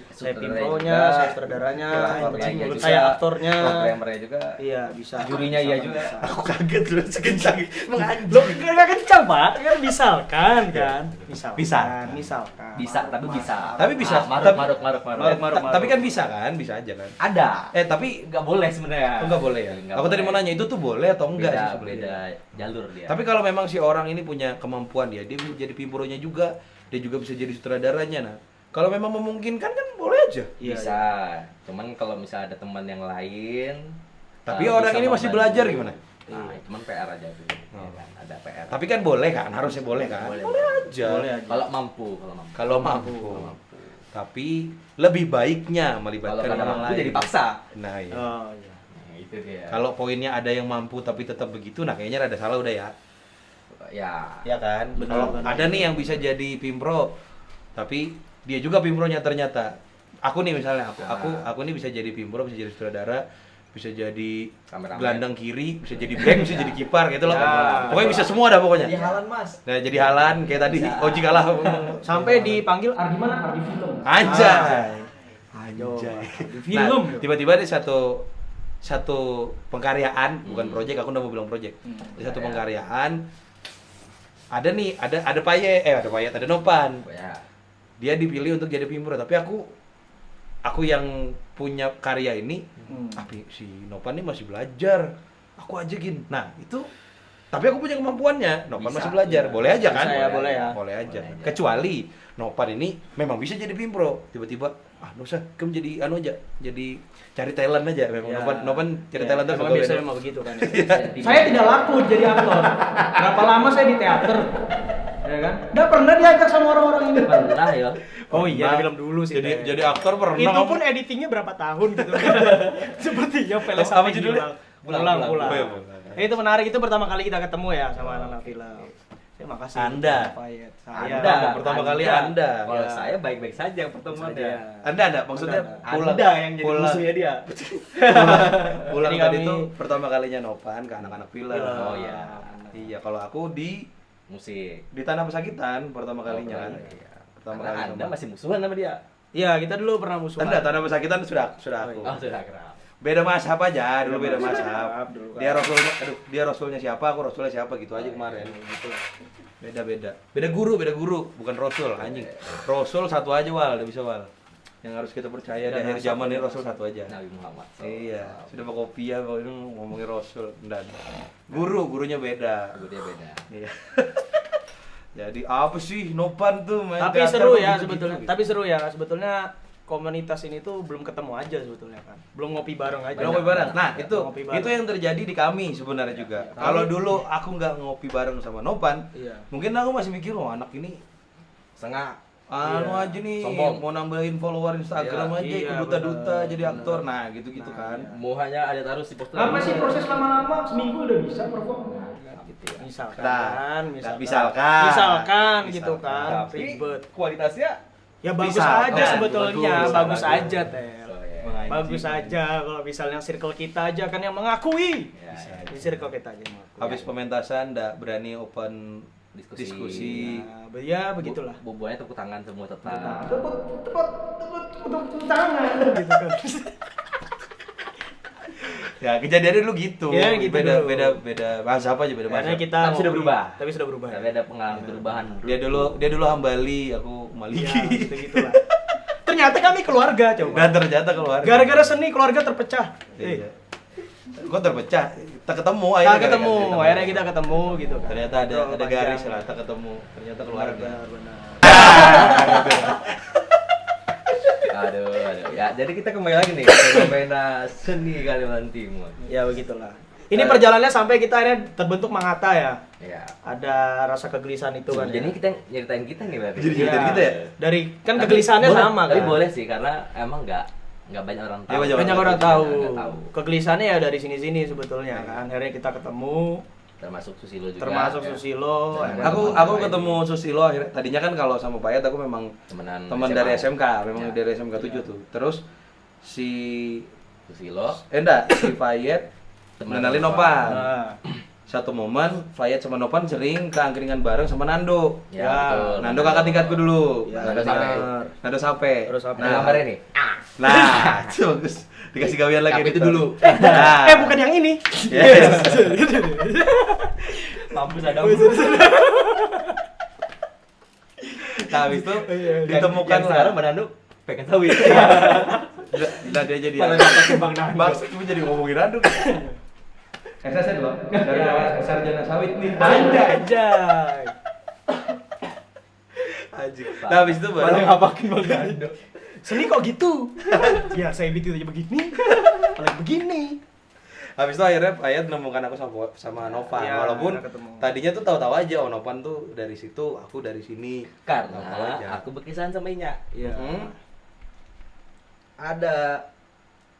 Saya Sutradaranya pintronya, juga, saya sutradaranya, aktornya iya menurut juga, saya aktornya. programmernya juga. Iya, bisa. Jurinya iya juga. Aku kaget loh sekencang menganjing. Lo gak kencang, Pak. Kan misalkan kan. Misalkan. Misalkan. Bisa, tapi bisa. Tapi bisa. Maruk. Tapi kan bisa kan? Bisa aja kan. Ada. Tapi Nggak boleh sebenarnya. oh, nggak boleh ya. Nggak Aku tadi boleh. mau nanya itu tuh boleh atau enggak sih beda, sebenarnya. beda jalur dia. Tapi kalau memang si orang ini punya kemampuan dia bisa jadi pimpronya juga, dia juga bisa jadi sutradaranya. Nah, kalau memang memungkinkan kan boleh aja. Iya, bisa. Cuman kalau misalnya ada teman yang lain, Tapi bisa orang ini masih membantu. belajar gimana? Nah, cuman PR aja sih. Oh. Ya kan? Ada PR. Tapi kan boleh kan, harusnya boleh kan? Boleh. aja. Boleh aja. Kalau mampu. Kalau mampu. Kalau mampu. Tapi lebih baiknya Kalau melibatkan nggak orang mampu lain. jadi paksa. Nah, iya. Oh, iya. Nah, itu dia. Kalau poinnya ada yang mampu tapi tetap begitu, nah kayaknya rada salah udah ya. ya Ya kan? Benar, Kalau benar. ada nih yang bisa jadi pimpro, tapi dia juga pimpronya ternyata. Aku nih misalnya, aku nih bisa jadi pimpro, bisa jadi sutradara, bisa jadi Kameramen. gelandang kiri, bisa jadi back, bisa jadi kiper gitu loh. Ya. Pokoknya bisa semua dah pokoknya. Jadi halan, Mas. Nah, jadi halan kayak tadi Oji kalah. Sampai dipanggil Ardi mana? Ardi film. Anjay. Anjay. Di Nah, film. tiba-tiba ada satu pengkaryaan, bukan proyek, aku udah mau bilang proyek. Ada satu pengkaryaan. Ada nih, ada Payet, ada Nopan. Ya. Dia dipilih untuk jadi pimpro, tapi aku yang punya karya ini, tapi si Nopan ini masih belajar. Aku ajakin. Nah, itu tapi aku punya kemampuannya. Nopan Bisa, masih belajar. iya. Boleh aja kan? Bisa ya, boleh ya. Boleh aja. Boleh aja. Kecuali Nopan ini memang bisa jadi pimpro. Tiba-tiba, nggak usah, kamu jadi anu aja, jadi cari talent aja. Memang Ya. Nopan cari Ya, talent terus. emang pegawai biasanya dong. memang begitu kan. Saya tidak laku jadi aktor. Berapa lama saya di teater? Ya kan? Nggak pernah diajak sama orang-orang ini. pernah ya. Oh iya, Pernah. film dulu sih. Jadi aktor pernah. itu kamu? pun editingnya berapa tahun gitu. Sepertinya film Apa judulnya? Pulang. Oh, iya, pulang. Itu menarik, itu pertama kali kita ketemu ya sama anak-anak film. Saya makasih. Anda. Fayet. Anda, pertama kali Anda. Kalau Ya. saya baik-baik saja pertemuannya. Anda maksudnya pulang Anda yang jadi pulang- musuhnya dia. pulang Jadi tadi kami- tuh pertama kalinya Nopan ke anak-anak film. Oh, iya. Iya, kalau aku di Musik. Tanah Pesakitan pertama kalinya kan. Iya. Pertama Karena kali Anda sama- masih musuhan sama dia. Iya, kita dulu pernah musuhan. Anda Tanah Pesakitan sudah aku. Oh, sudah kerap. Beda mazhab aja, dulu beda mazhab. dulu kan. Dia rasulnya siapa, aku rasulnya siapa gitu aja kemarin. Beda guru, bukan rasul anjing. Rasul satu aja wal, udah bisa wal. Yang harus kita percaya di akhir zaman ini rasul satu aja. Nabi Muhammad. Iya, sudah mau kopi ya kalau ini ngomongin rasul. Enggak. Gurunya beda. Dia beda. Iya. Jadi apa sih Nopan tuh main Tapi teater seru kok ya gitu-gitu sebetulnya. gitu. Tapi seru ya sebetulnya komunitas ini tuh belum ketemu aja sebetulnya kan. Belum ngopi bareng aja. Belum ngopi bareng. Nah, itu Ngopi bareng. itu yang terjadi di kami sebenarnya juga. Kalau dulu aku nggak ngopi bareng sama Nopan, Iya. mungkin aku masih mikir, oh anak ini Setengah. anu Iya. aja nih Sombong. mau nambahin follower Instagram Iya, aja iya, ikut duta-duta benar. jadi aktor. Nah, gitu-gitu kan. Mau hanya ada taruh si poster. Apa sih proses lama-lama seminggu udah bisa perform? Gitu ya. Misalkan, Misalkan. gitu kan. Tapi Ribet. kualitasnya Ya bagus Misalkan, aja sebetulnya, bagus bagus. aja Tel. Oh, iya. Menganjing. Bagus aja kalau misalnya circle kita aja kan yang mengakui. Ya, ya, Di circle kita aja yang mengakui. Habis pementasan nggak berani open Diskusi. diskusi. Nah, ya begitulah. Bubuannya tepuk tangan semua tetap. Tepuk tangan. Gitu kan. Ya, kejadiannya dulu gitu. Ya, gitu beda dulu. beda bahasa apa aja beda Karena bahasa. kita Tapi sudah ngopi. berubah. Tapi sudah berubah. Tapi ada pengalaman perubahan. Dia dulu Hambali, aku Maliki. Ya, gitu-gitulah. Ternyata kami keluarga coba. Dan ternyata keluarga. Gara-gara seni keluarga terpecah. Iya. Kok terpecah? Tak ketemu Kita akhirnya. ketemu, akhirnya kita ketemu gitu kan. Ternyata ada Ngobrol garis panjang. lah, tak ketemu. Ternyata keluarga. Benar. Aduh. Ya, jadi kita kembali lagi nih ke fenomena seni Kalimantan Timur. Ya begitulah. Ini perjalanannya sampai kita akhirnya terbentuk Mangata ya. Ya. Ada rasa kegelisahan itu kan. Jadi ya. kita nyeritain kita nih berarti. Jadi Iya. cerita kita ya? Dari kan Tapi kegelisahannya boleh- sama Tapi kan. boleh sih karena emang nggak banyak orang tahu. Ya, Banyak orang tahu. Nggak tahu. Kegelisahannya ya dari sini-sini sebetulnya kan. Akhirnya kita ketemu, Termasuk Susilo juga. termasuk Ya. Susilo. Dan akhirnya- Aku ketemu Susilo akhirnya. Tadinya kan kalau sama Payet aku memang temenan teman SMA. dari SMK, memang Ya. dari SMK 7 tuh. Terus si Susilo enggak, si Payet Teman kenalin Nopan. Nopan. Nah, Satu momen Payet sama Nopan sering ke angkringan bareng sama Nando. Ya, Ya, betul. Nando kakak tingkatku dulu. Ya, Nando Sape. Nando Sape. Terus apa? Nah, gambarnya nih. Nah, itu bagus. Dikasih gawian lagi Tapi itu editor. dulu. Nah. bukan yang ini. Yes. Mampus ada. Nah, habis itu Iya, ditemukan yang sekarang lah. Manando pengen tahu ya. Nah, dia jadi Malah dapetin Bang Nando. Maksud cuma jadi ngomongin Nando. SSN loh. Dari sarjana sawit nih. Anjay. Anjing. Nah, habis itu baru Malah ngapain Bang Nando. Seni kok gitu? Ya saya bikin aja begini. Paling begini. habis itu akhirnya Payet menemukan aku sama Novan. Iya, Walaupun akhirnya ketemu. tadinya tuh tahu-tahu aja oh Novan tuh dari situ, aku dari sini. Tahu aja. Karena aku berkisah sama Inya. Iya. Ada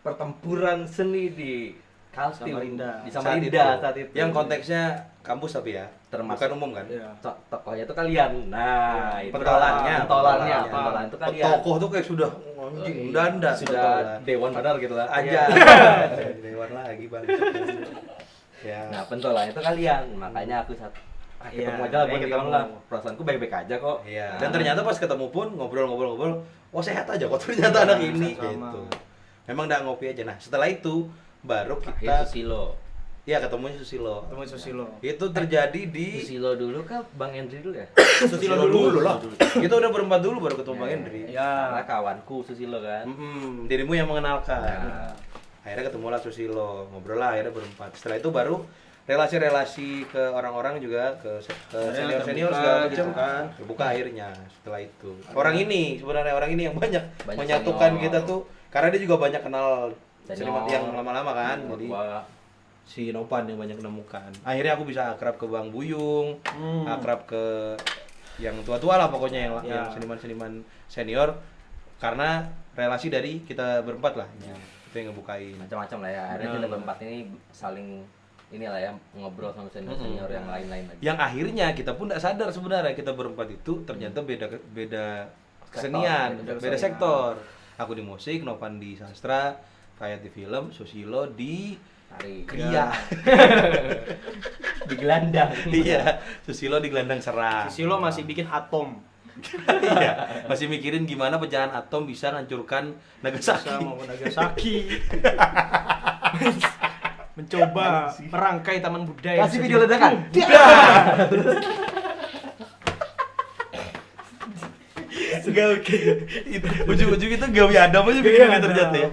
pertempuran seni di Kaltim Samarinda. di Samarinda saat itu. Yang konteksnya kampus tapi ya, Termasuk- bukan umum kan? Iya. Tokohnya itu kalian. Nah, itu Pentolannya, pentolannya, pentolannya. pentolan itu kalian. Tokoh tuh kayak sudah anjing, anda sudah dewan benar gitu lah. aja. Dewan lagi bang. Ya. Nah, pentolan itu kalian. Makanya aku Iya, ketemu aja lah, buat ayo kita ketemu. lah. Perasaanku baik-baik aja kok. Iya. Nah, Dan ternyata pas ketemu pun ngobrol-ngobrol, oh sehat aja kok ternyata anak ini sama. gitu. Memang nggak ngopi aja. Nah setelah itu baru akhirnya kita, Susilo. ya ketemunya Susilo. Ketemu Susilo. Itu terjadi di Susilo dulu kah Bang Hendri dulu ya? Susilo dulu lah. Kita udah berempat dulu baru ketemu Bang Hendri. Karena Ya. kawanku Susilo kan. Dirimu yang mengenalkan. Nah. Akhirnya ketemulah Susilo, ngobrol lah akhirnya berempat. Setelah itu baru relasi-relasi ke orang-orang juga ke senior-senior terbuka segala gitu macam kan. terbuka akhirnya setelah itu. Orang ini sebenarnya orang ini yang banyak Banyak menyatukan senior. kita tuh karena dia juga banyak kenal Senior. seniman yang lama-lama kan. Jadi Wah, si Nopan yang banyak menemukan. Akhirnya aku bisa akrab ke Bang Buyung, akrab ke yang tua-tua lah pokoknya yang Ya. seniman-seniman senior karena relasi dari kita berempat lah. Itu yang ngebukain. macam-macam lah ya. Akhirnya kita berempat ini saling inilah ya ngobrol sama senior yang lain-lain lagi. Yang akhirnya kita pun tidak sadar sebenarnya kita berempat itu ternyata beda kesenian, beda sektor. Aku di musik, Novan di sastra, Fayat di film, Susilo di Tari. kriya. Di gelandang. Iya, Susilo di gelandang serang. Silo masih bikin atom. Iya, masih mikirin gimana pecahan atom bisa hancurkan Nagasaki. Sama Nagasaki. Mencoba merangkai taman budaya. Kasih video ledakan. Enggak oke. Ujung-ujung itu gawe Adam aja bikin ternyata ya.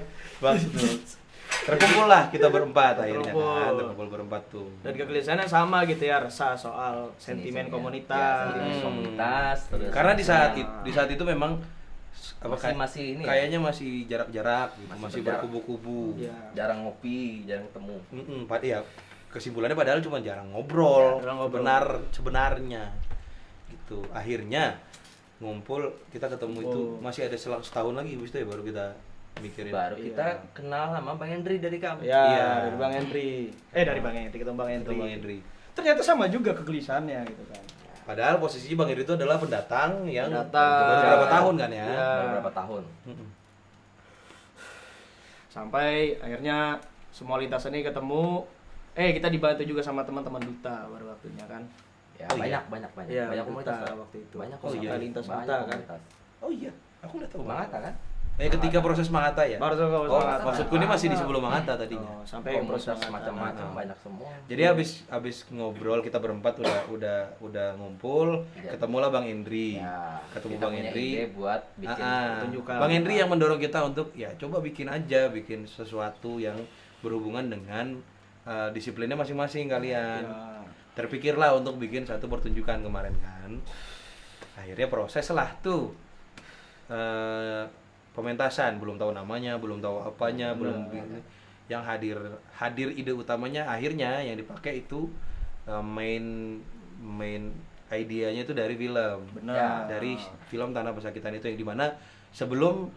Terkumpul lah kita berempat akhirnya kan, terkumpul berempat tuh. Dan kegelisahannya sama gitu ya, resah soal sentimen komunitas. Ya, sentimen komunitas. Terus Karena di saat itu memang masih ini ya? kayaknya masih jarak-jarak gitu, masih berjarak. berkubu-kubu. Iya. jarang ngopi, jarang ketemu. Ya, kesimpulannya padahal cuma jarang ngobrol, Jarang ngobrol. sebenarnya gitu. Akhirnya ngumpul, kita ketemu itu masih ada selang setahun lagi habis itu ya baru kita mikirin. Baru kita kenal sama Bang Hendri dari kamu. Ya, Iya. dari Bang Hendri. Dari Bang Hendri, ketemu Bang Hendri. Bang Hendri. Ternyata sama juga kegelisahannya gitu kan. Padahal posisinya Bang Hendri itu adalah pendatang yang Pendatang. baru beberapa tahun kan ya. Iya. Baru berapa tahun? Mm-mm. Sampai akhirnya semua lintasan ini ketemu. Kita dibantu juga sama teman-teman duta baru waktunya kan. Ya, Oh, iya. banyak Iya, banyak duta komunitas lah. waktu itu. Banyak Oh, iya. komunitas. Lintas Banyak duta kan. komunitas. Oh iya, aku nggak tahu. Mangata kan? Ketika proses Mangata ya. Baru Oh, Mangata. maksudku ini masih di sebelum Mangata tadinya. Oh, sampai Komunitas proses macam-macam banyak semua. Jadi habis ngobrol kita berempat udah ngumpul, Iya. ketemulah Bang Hendri. Ya, Ketemu kita Bang punya Hendri. ide buat bikin pertunjukan. Bang Hendri yang mendorong kita untuk ya coba bikin sesuatu yang berhubungan dengan disiplinnya masing-masing kalian. Ya. Terpikirlah untuk bikin satu pertunjukan kemarin kan. Akhirnya proses lah tuh pementasan, belum tahu namanya, belum tahu apanya, belum yang hadir ide utamanya akhirnya yang dipakai itu main idenya itu dari film. Benar. Dari film Tanah Pesakitan itu yang dimana sebelum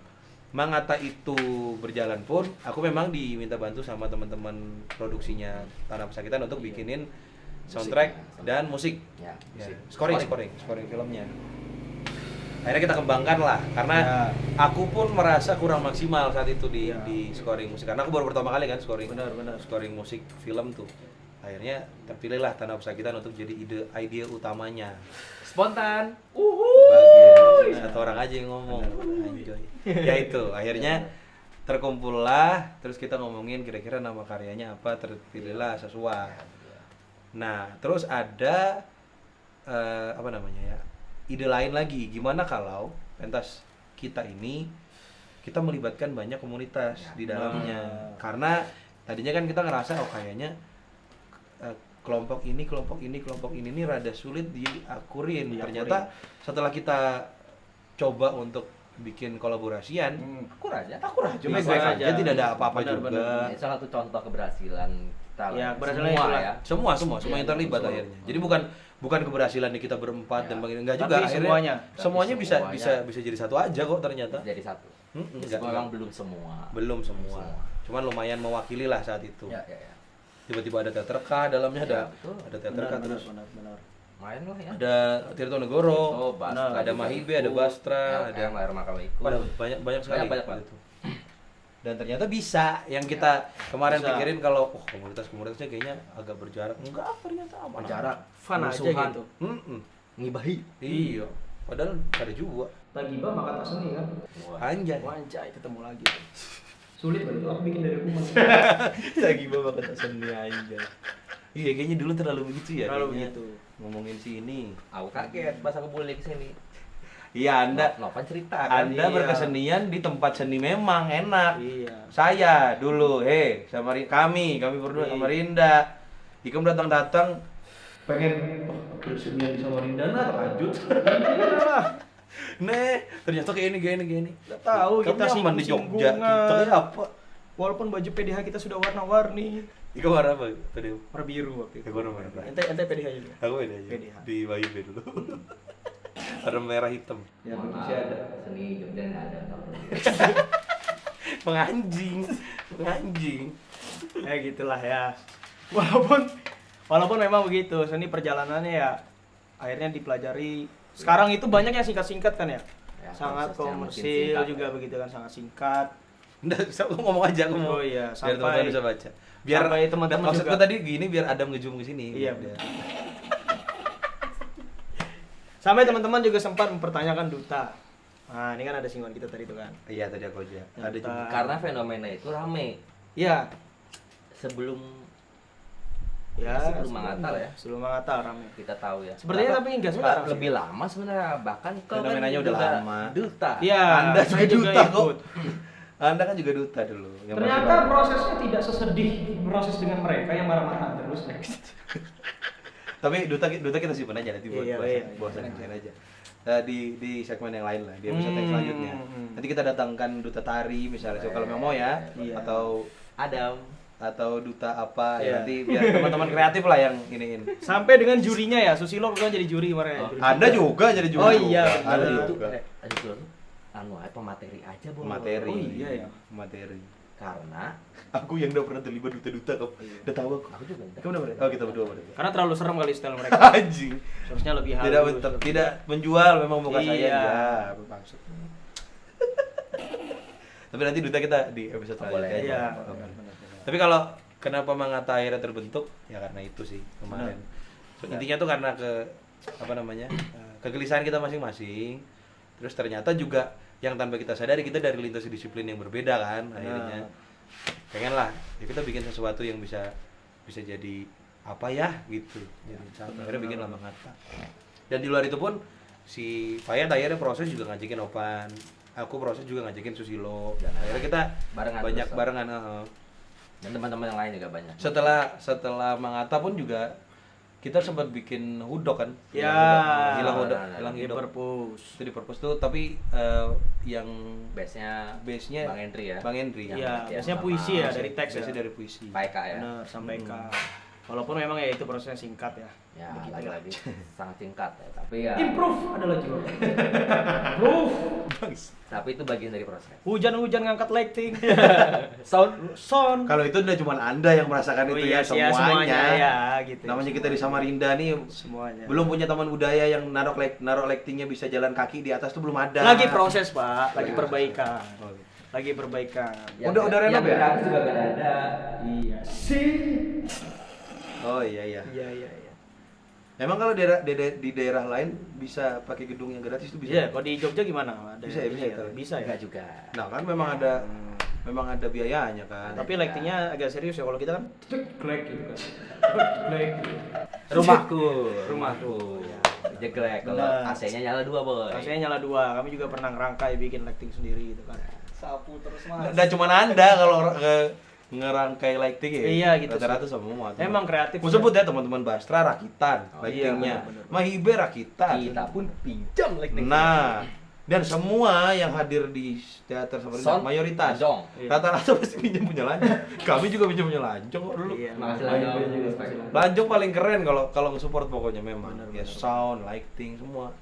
Mangata itu berjalan pun aku memang diminta bantu sama teman-teman produksinya Tanah Pesakitan untuk bikinin soundtrack dan musik. ya, Ya, musik. scoring filmnya. Akhirnya kita kembangkan lah karena Ya. aku pun merasa kurang maksimal saat itu Ya. di scoring musik karena aku baru pertama kali kan scoring Benar. scoring musik film tuh. Akhirnya terpilihlah Tanah Pesakitan untuk jadi ide utamanya. Spontan. Bagus. Satu orang aja yang ngomong. Anjoy. Ya itu, akhirnya terkumpullah, terus kita ngomongin kira-kira nama karyanya apa, terpilihlah sesuai. Nah, terus ada apa namanya ya? Ide lain lagi, gimana kalau pentas kita ini kita melibatkan banyak komunitas di dalamnya. Karena tadinya kan kita ngerasa kayaknya kelompok ini ini rada sulit diakurin. Ternyata setelah kita coba untuk bikin kolaborasian, Aku raja. baik-baik aja, tidak ada apa-apa Benar, juga. benar. Ini salah satu contoh keberhasilan kita. Ya, lah. keberhasilan Semua itulah. ya. Semua yang terlibat semua. akhirnya. Jadi bukan keberhasilan di kita berempat Ya. dan begini enggak Tapi juga akhirnya semuanya. semuanya bisa Semuanya. bisa jadi satu aja kok ternyata. Jadi satu. Enggak, Memang belum semua. belum semua. Cuman lumayan mewakili lah saat itu. Ya. Tiba-tiba ada teater K dalamnya ada Ya, betul. ada teater K terus Benar. Main lah ya. ada Tirto Negoro, Oh, Bastra ada juga Mahibe, ikut. ada Bastra, ada yang lahir makam ikut. pada banyak sekali Banyak, waktu itu. Dan ternyata bisa yang kita kemarin Bisa. pikirin kalau komunitasnya kayaknya agak berjarak. Enggak, ternyata aman. Berjarak. Fun aja Musuhan. gitu. Ngibahi. Iya. Padahal ada juga. Tagiba Mangata Seni kan. Anjay. Wanjay ketemu lagi. Sulit banget aku bikin dari rumah. Lagi bawa kata seni anjay. Iya, kayaknya dulu terlalu begitu ya. Terlalu kayaknya. begitu. Ngomongin si ini. Aku kaget pas aku boleh kesini. Iya, Anda Novan cerita kan. Anda iya. berkesenian di tempat seni memang enak. Iya. Saya dulu, kami berdua Iya. sama Rinda. Ikam datang pengen kesenian di Samarinda nah terlanjut. Nih, ternyata kayak ini. Nggak tahu kita Kamu nyaman di Jogja. singgung-singgungan. Kita ya apa? Walaupun baju PDH kita sudah warna-warni. Ika warna apa? Tadi Warna biru waktu itu. Aku warna merah. Ente PDH juga. Aku beda aja. PDH. Di Bayu B dulu. Warna merah hitam. Ya, Mohon masih maaf. ada. Seni Jogja nggak ada. Penganjing. Ya gitulah ya. Walaupun memang begitu, seni perjalanannya ya akhirnya dipelajari. Sekarang itu banyak yang singkat-singkat kan ya. Ya, Sangat prosesnya mungkin komersil singkat, juga ya. begitu kan, sangat singkat. Udah, lu ngomong aja aku mau. Oh iya, Biar teman-teman bisa baca. sampai teman-teman maksudku juga. tadi gini biar Adam ngezoom ke sini. Iya, Biar- Sampai teman-teman juga sempat mempertanyakan duta. Nah, ini kan ada singgungan kita tadi itu kan. Iya tadi aku aja. Ada Duta. juga. Karena fenomena itu rame Iya. sebelum Ya, sebelum Mangatal ya. Sebelum Mangatal rame. Kita tahu ya. Sepertinya Bahkan- tapi hingga enggak, sekarang sih. lebih lama sebenarnya, bahkan kau kan Fenomenanya udah juga lama. duta. Iya, Anda juga saya duta kok. ikut. Anda kan juga duta dulu. yang Ternyata masih- prosesnya tidak sesedih proses dengan mereka yang marah-marah terus. Tapi duta kita simpan aja nanti buat Iya, bahas- iya, bahasan iya. yang lain aja. Di segmen yang lain lah, di episode yang selanjutnya. Nanti kita datangkan duta tari misalnya, so, kalau memang mau ya, Iya. atau duta apa ya Iya. nanti biar teman-teman kreatif lah yang iniin. Sampai dengan jurinya ya, Susilo kan jadi juri kemarin. Oh. Juri. Anda juga jadi juri. Oh iya, juga. Anda benar. juga. Aduh tuh, anu apa materi aja boleh. Materi. Oh iya ya. Materi. Karena Aku yang udah pernah terlibat duta-duta kok. Udah tahu aku. aku juga enggak. Kamu udah pernah? Oh, kita berdua pernah. Karena terlalu serem kali style mereka. Anjing. Seharusnya lebih halus. Tidak menjual memang muka saya Iya. ya, maksud. Tapi nanti duta kita di episode Boleh. selanjutnya. Iya. Oke. Tapi kalau kenapa Mangata akhirnya terbentuk ya karena itu sih kemarin. So, intinya tuh karena kegelisahan kita masing-masing. Terus ternyata juga yang tanpa kita sadari kita dari lintas disiplin yang berbeda kan akhirnya. Pengen lah ya kita bikin sesuatu yang bisa jadi apa ya gitu. Jadi akhirnya bikin lah Mangata. Dan di luar itu pun si Fayat akhirnya proses juga ngajakin Opan. Aku proses juga ngajakin Susilo. Dan akhirnya kita Barengan banyak terus, barengan. dan teman-teman yang lain juga banyak. Setelah Mangata pun juga kita sempat bikin hudok kan. Ya. Hilang hudok, Nah, hilang Di hudok. Purpose. Itu di purpose tuh tapi yang Base-nya base-nya Bang Hendri ya. Bang Hendri. Yang Iya, latihan biasanya sama puisi ya dari teks ya. Base-nya dari puisi. PK ya. Benar, sampai ke walaupun memang ya itu prosesnya singkat ya. Ya, Begitu lagi-lagi sangat singkat ya, tapi ya Improve ada lagi. Improve. tapi itu bagian dari proses. Hujan-hujan ngangkat lighting. Sound Son. Kalau itu udah cuma Anda yang merasakan Oh itu iya, ya iya, semuanya. ya gitu. Namanya kita di Samarinda nih Semuanya. belum punya taman budaya yang naruh lightingnya bisa jalan kaki di atas tuh belum ada. Lagi proses, Pak. Lagi perbaikan. Oh, gitu. Lagi perbaikan. Udah renov yang ya? gratis juga gak ada. Iya. Oh iya iya. Iya, iya, iya. Emang kalau di daerah lain bisa pakai gedung yang gratis itu bisa? Iya, kalau di Jogja gimana? Ada Bisa ya, bisa ini ya? Bisa ya. Enggak juga. Nah kan memang ada biayanya kan. Tapi lightingnya agak serius ya kalau kita kan Glek gitu kan. Glek. Rumahku. Jeglek kalau Benar. AC-nya nyala 2, Boy. AC-nya nyala 2. Kami juga pernah ngerangkai bikin lighting sendiri gitu kan. Sapu terus Dan cuma Anda kalau ngerangkai lighting ya. Iya, gitu Rata-rata sih. semua. Emang kreatif. Mau sebut ya teman-teman Bastra rakitan Oh, lightingnya. iya, benar-benar. Mahibe rakitan. Kita pun pinjam lighting. Nah, dan semua yang hadir di teater Samarinda Sound mayoritas Lanjong. Iya. rata-rata pasti pinjam punya Lanjong. Kami juga pinjam punya Lanjong kok dulu. Iya. Makasih Mahibe Lanjong. juga. Lanjong paling keren kalau nge-support pokoknya memang. Benar, Ya benar. sound, lighting semua.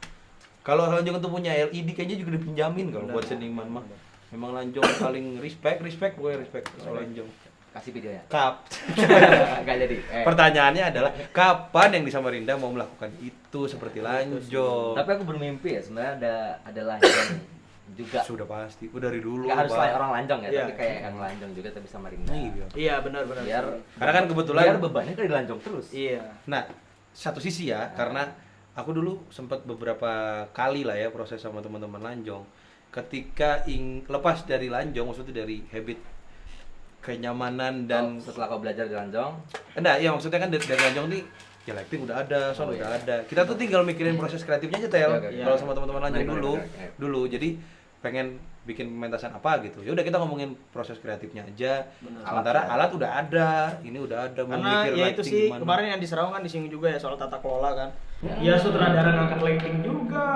Kalau Lanjong itu punya LED kayaknya juga dipinjamin kalau Benar. buat seniman mah. Memang Lanjong paling respect pokoknya respect soal Lanjong. Kasih videonya. Enggak jadi. Pertanyaannya adalah kapan yang di Samarinda mau melakukan itu seperti Lanjong? Tapi aku bermimpi ya sebenarnya ada lanjong juga. Sudah pasti, udah dari dulu. Nggak harus Pak. orang lanjong ya, Iya. tapi kayak yang lanjong juga tapi sama Rinda. Iya. Iya, benar benar. Biar Karena kan kebetulan biar bebannya kan di lanjong terus. Iya. Nah, satu sisi ya, karena aku dulu sempat beberapa kali lah ya proses sama teman-teman Lanjong. Ketika lepas dari Lanjong, maksudnya dari habit kenyamanan dan Setelah kau belajar di lanjong, enggak, ya maksudnya kan dari Lanjong nih ya lighting udah ada, sound Oh, udah iya. ada. Kita tuh tinggal mikirin proses kreatifnya aja Tel. Oke, oke. Kalau sama teman-teman Lanjong Menarik, dulu, menarik, menarik. dulu. Jadi pengen bikin pementasan apa gitu. Ya udah kita ngomongin proses kreatifnya aja. Benar. Sementara Alat ya. alat udah ada, ini udah ada. mau Karena mikir ya itu lighting sih gimana. kemarin yang di Serawang kan disinggung juga ya soal tata kelola kan. Ya sutradara ngangkat lighting juga.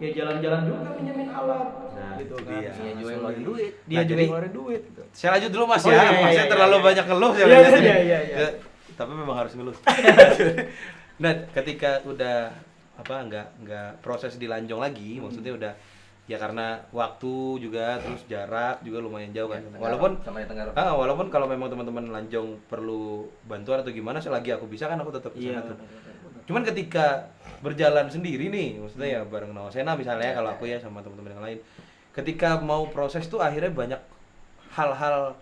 Ya jalan-jalan juga pinjamin alat. Nah, Gitu itu kan. dia. dia juga yang ngeluarin duit. Dia Nah, juga jadi- yang ngeluarin duit gitu. Saya lanjut dulu Mas Oh, ya. iya, iya, Masnya iya, terlalu iya. banyak ngeluh saya Iya, lihat ini. iya, iya. Ya, tapi memang harus ngeluh. Nah, ketika udah nggak proses di Lanjong lagi, maksudnya udah ya karena waktu juga, terus jarak juga lumayan jauh kan. Iya, Tenggarong, Walaupun sama yang Tenggarong. walaupun kalau memang teman-teman Lanjong perlu bantuan atau gimana, selagi aku bisa kan aku tetap Iya. kesana tuh. Cuman ketika berjalan sendiri nih, maksudnya ya bareng Nawasena misalnya, kalau aku ya sama teman-teman yang lain, ketika mau proses tuh akhirnya banyak hal-hal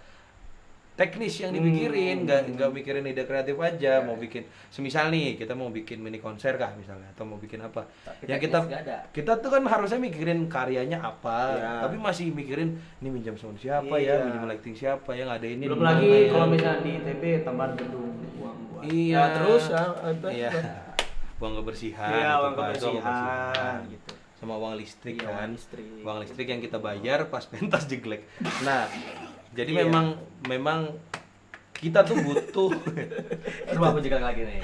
teknis yang dipikirin, nggak mikirin ide kreatif aja, mau bikin, semisal nih kita mau bikin mini konser kah misalnya, atau mau bikin apa, Tapi ya teknis kita nggak ada. kita tuh kan harusnya mikirin karyanya apa, Iya. tapi masih mikirin ini minjam sound siapa Iya. ya, minjem lighting siapa yang ada ini. Belum lagi kalau misalnya di ITB tambahan gedung uang buat. Iya. Ya, terus apa? Iya. Uang kebersihan, Iya, itu, uang Pak. Itu kebersihan gitu. Sama uang listrik Iya, kan. uang listrik. Uang listrik yang kita bayar pas pentas jeglek. Nah, jadi Iya. memang kita tuh butuh Rumah aku juga lagi nih.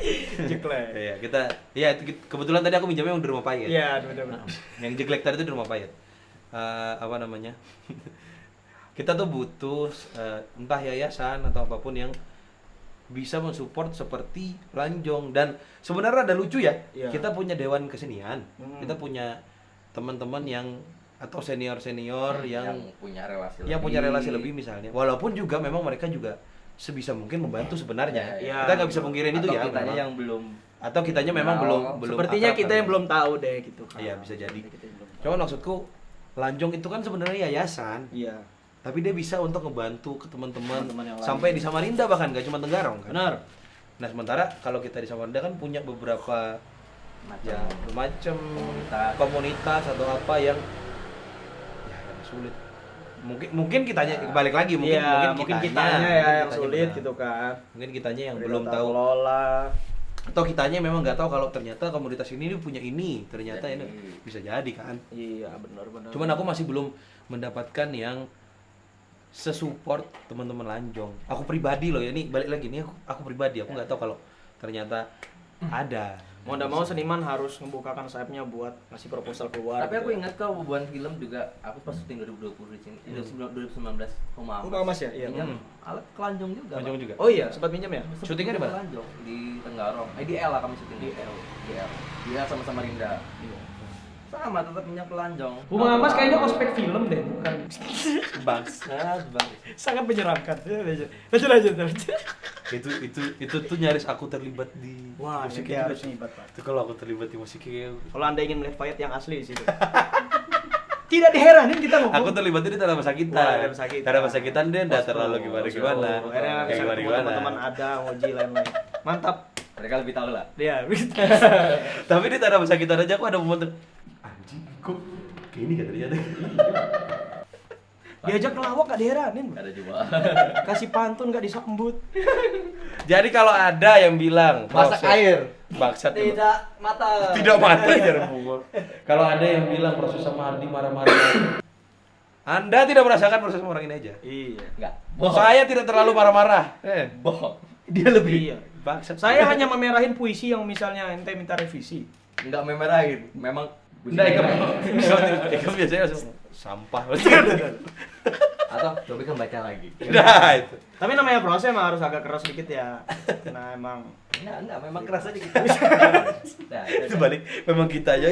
Jeklek. ya kita ya kebetulan tadi aku minjamnya yang di rumah payet. Iya, benar-benar. Yang jeglek tadi itu di rumah payet. Apa namanya? Kita tuh butuh entah yayasan atau apapun yang bisa mensupport seperti Lanjong. Dan sebenarnya ada lucu ya, Iya. kita punya dewan kesenian, Hmm. kita punya teman-teman yang atau senior-senior yang punya relasi punya relasi lebih misalnya, walaupun juga memang mereka juga sebisa mungkin membantu sebenarnya. Iya. Kita nggak bisa pungkirin itu Atau ya, kitanya memang. yang belum Atau kitanya memang Nah, belum Sepertinya akrab kita kali yang ya. belum tahu deh gitu kan. Iya, bisa jadi. Kita yang belum tahu. Cuman maksudku Lanjong itu kan sebenarnya yayasan, Iya. tapi dia bisa untuk ngebantu ke teman-teman Teman-teman yang lain. sampai di Samarinda, bahkan gak cuma Tenggarong kan. Benar. Nah sementara kalau kita di Samarinda kan punya beberapa ya macam komunitas atau apa yang sulit. Mungkin kitanya balik lagi, mungkin Iya, mungkin kitanya ya yang kitanya sulit benar. gitu kan. Mungkin kitanya yang Dari belum tata tahu, kelola. atau kitanya memang nggak tahu kalau ternyata komunitas ini punya ini, ternyata Jadi. ini bisa jadi kan. Iya, benar-benar. Cuman aku masih belum mendapatkan yang sesupport teman-teman Lanjong. Aku pribadi loh ya, ini balik lagi nih, aku pribadi, aku nggak tahu kalau ternyata ada. mau nggak mau seniman harus membukakan sayapnya buat ngasih proposal keluar. Tapi aku gitu. ingat kau beban film juga, aku pas syuting 2020 di sini, 2019 Rumah Rumah Mas ya? Iya. Pinjam alat kelanjong juga. Lanjong Pak. juga. Oh iya, sempat pinjam ya? Syutingnya di mana? Kelanjong di Tenggarong. Di L lah kami syuting di L. Dia sama-sama Rinda. Sama tetap pinjam pelanjong. Rumah Mas kayaknya ospek film deh, bukan. Bangsat, Sangat menyeramkan. Lanjut. itu tuh nyaris aku terlibat di Wah, musik ini harus terlibat, Pak. Itu kalau aku terlibat di musik kayak Kalau Anda ingin melihat Fayet yang asli di situ. Tidak diheranin kita ngomong. aku terlibatnya di Tanah Pasakitan. Wah, Tanah Pasakitan. Tanah Pasakitan dia enggak Posko. terlalu gimana-gimana. Akhirnya bisa Kayak ketemu teman-teman ada, ngoji lain-lain. Mantap. Mereka lebih tahu lah. Dia. Tapi di Tanah Pasakitan aja aku ada momen anjing kok kayak ini kan ternyata. Diajak ngelawak gak diheranin. Ada juga. Kasih pantun gak disambut. Jadi kalau ada yang bilang Masak proses- air. Bangsat emang. Tidak mata. Tidak mati jarum bunga. Kalau ada yang bilang proses sama Ardi marah-marah, Anda tidak merasakan proses sama orang ini aja. Iya. Enggak. Bohong. Saya tidak terlalu marah-marah. Bohong. Dia lebih. Iya. Bangsat. Saya hanya memerahin puisi yang misalnya ente minta revisi. Enggak memerahin. Memang Enggak, Ikam biasanya langsung sampah. atau Dobi kan baca lagi. Nah, itu. Tapi namanya proses emang harus agak keras sedikit ya. Nah emang. Enggak, memang keras aja kita. Nah, Itu balik memang kita aja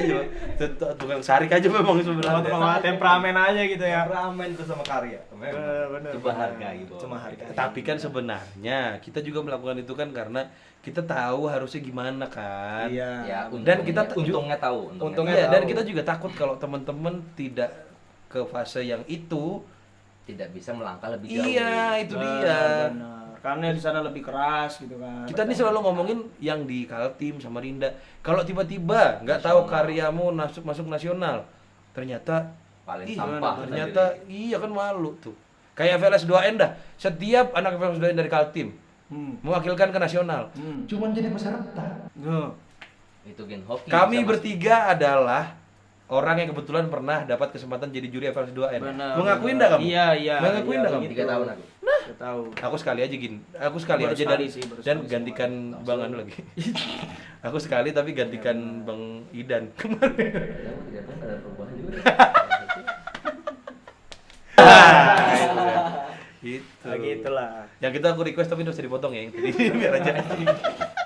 tukang sarik aja memang sebenarnya. Sama temperamen aja gitu ya. Ramen tuh sama karya. Bener. Coba hargai, Bos. Cuma hargai. Tapi kan sebenarnya kita juga melakukan itu kan karena kita tahu harusnya gimana kan. Iya. Ya, Dan kita untungnya tahu. Untungnya Iya, tahu. dan kita juga takut kalau teman-teman tidak ke fase yang itu. tidak bisa melangkah lebih jauh. Iya, itu dia. Benar. Karena di sana lebih keras gitu kan. Kita nih selalu ngomongin yang di Kaltim sama Rinda. Kalau tiba-tiba nggak tahu karyamu masuk nasional, ternyata Paling ih, sampah. ternyata iya kan malu tuh. Kayak VLS 2N dah. Setiap anak VLS 2N dari Kaltim mewakilkan ke nasional. Cuman jadi peserta. Itu gen hoki. Kami sama- bertiga adalah orang yang kebetulan pernah dapat kesempatan jadi juri FLS 2N. Benar, Mengakuin benar. enggak kamu? Iya. Mengakuin enggak kamu? 3 tahun aku. Kita tahu. Aku sekali aja gini. Aku sekali Baru aja sekali sih, baru dan sekali gantikan Bang Anu lagi. Aku sekali tapi gantikan Bang Idan kemarin. Ya, tidak pun ada perubahan juga. Gitu. Nah, gitulah. Yang kita aku request tapi udah usah dipotong ya yang tadi biar aja.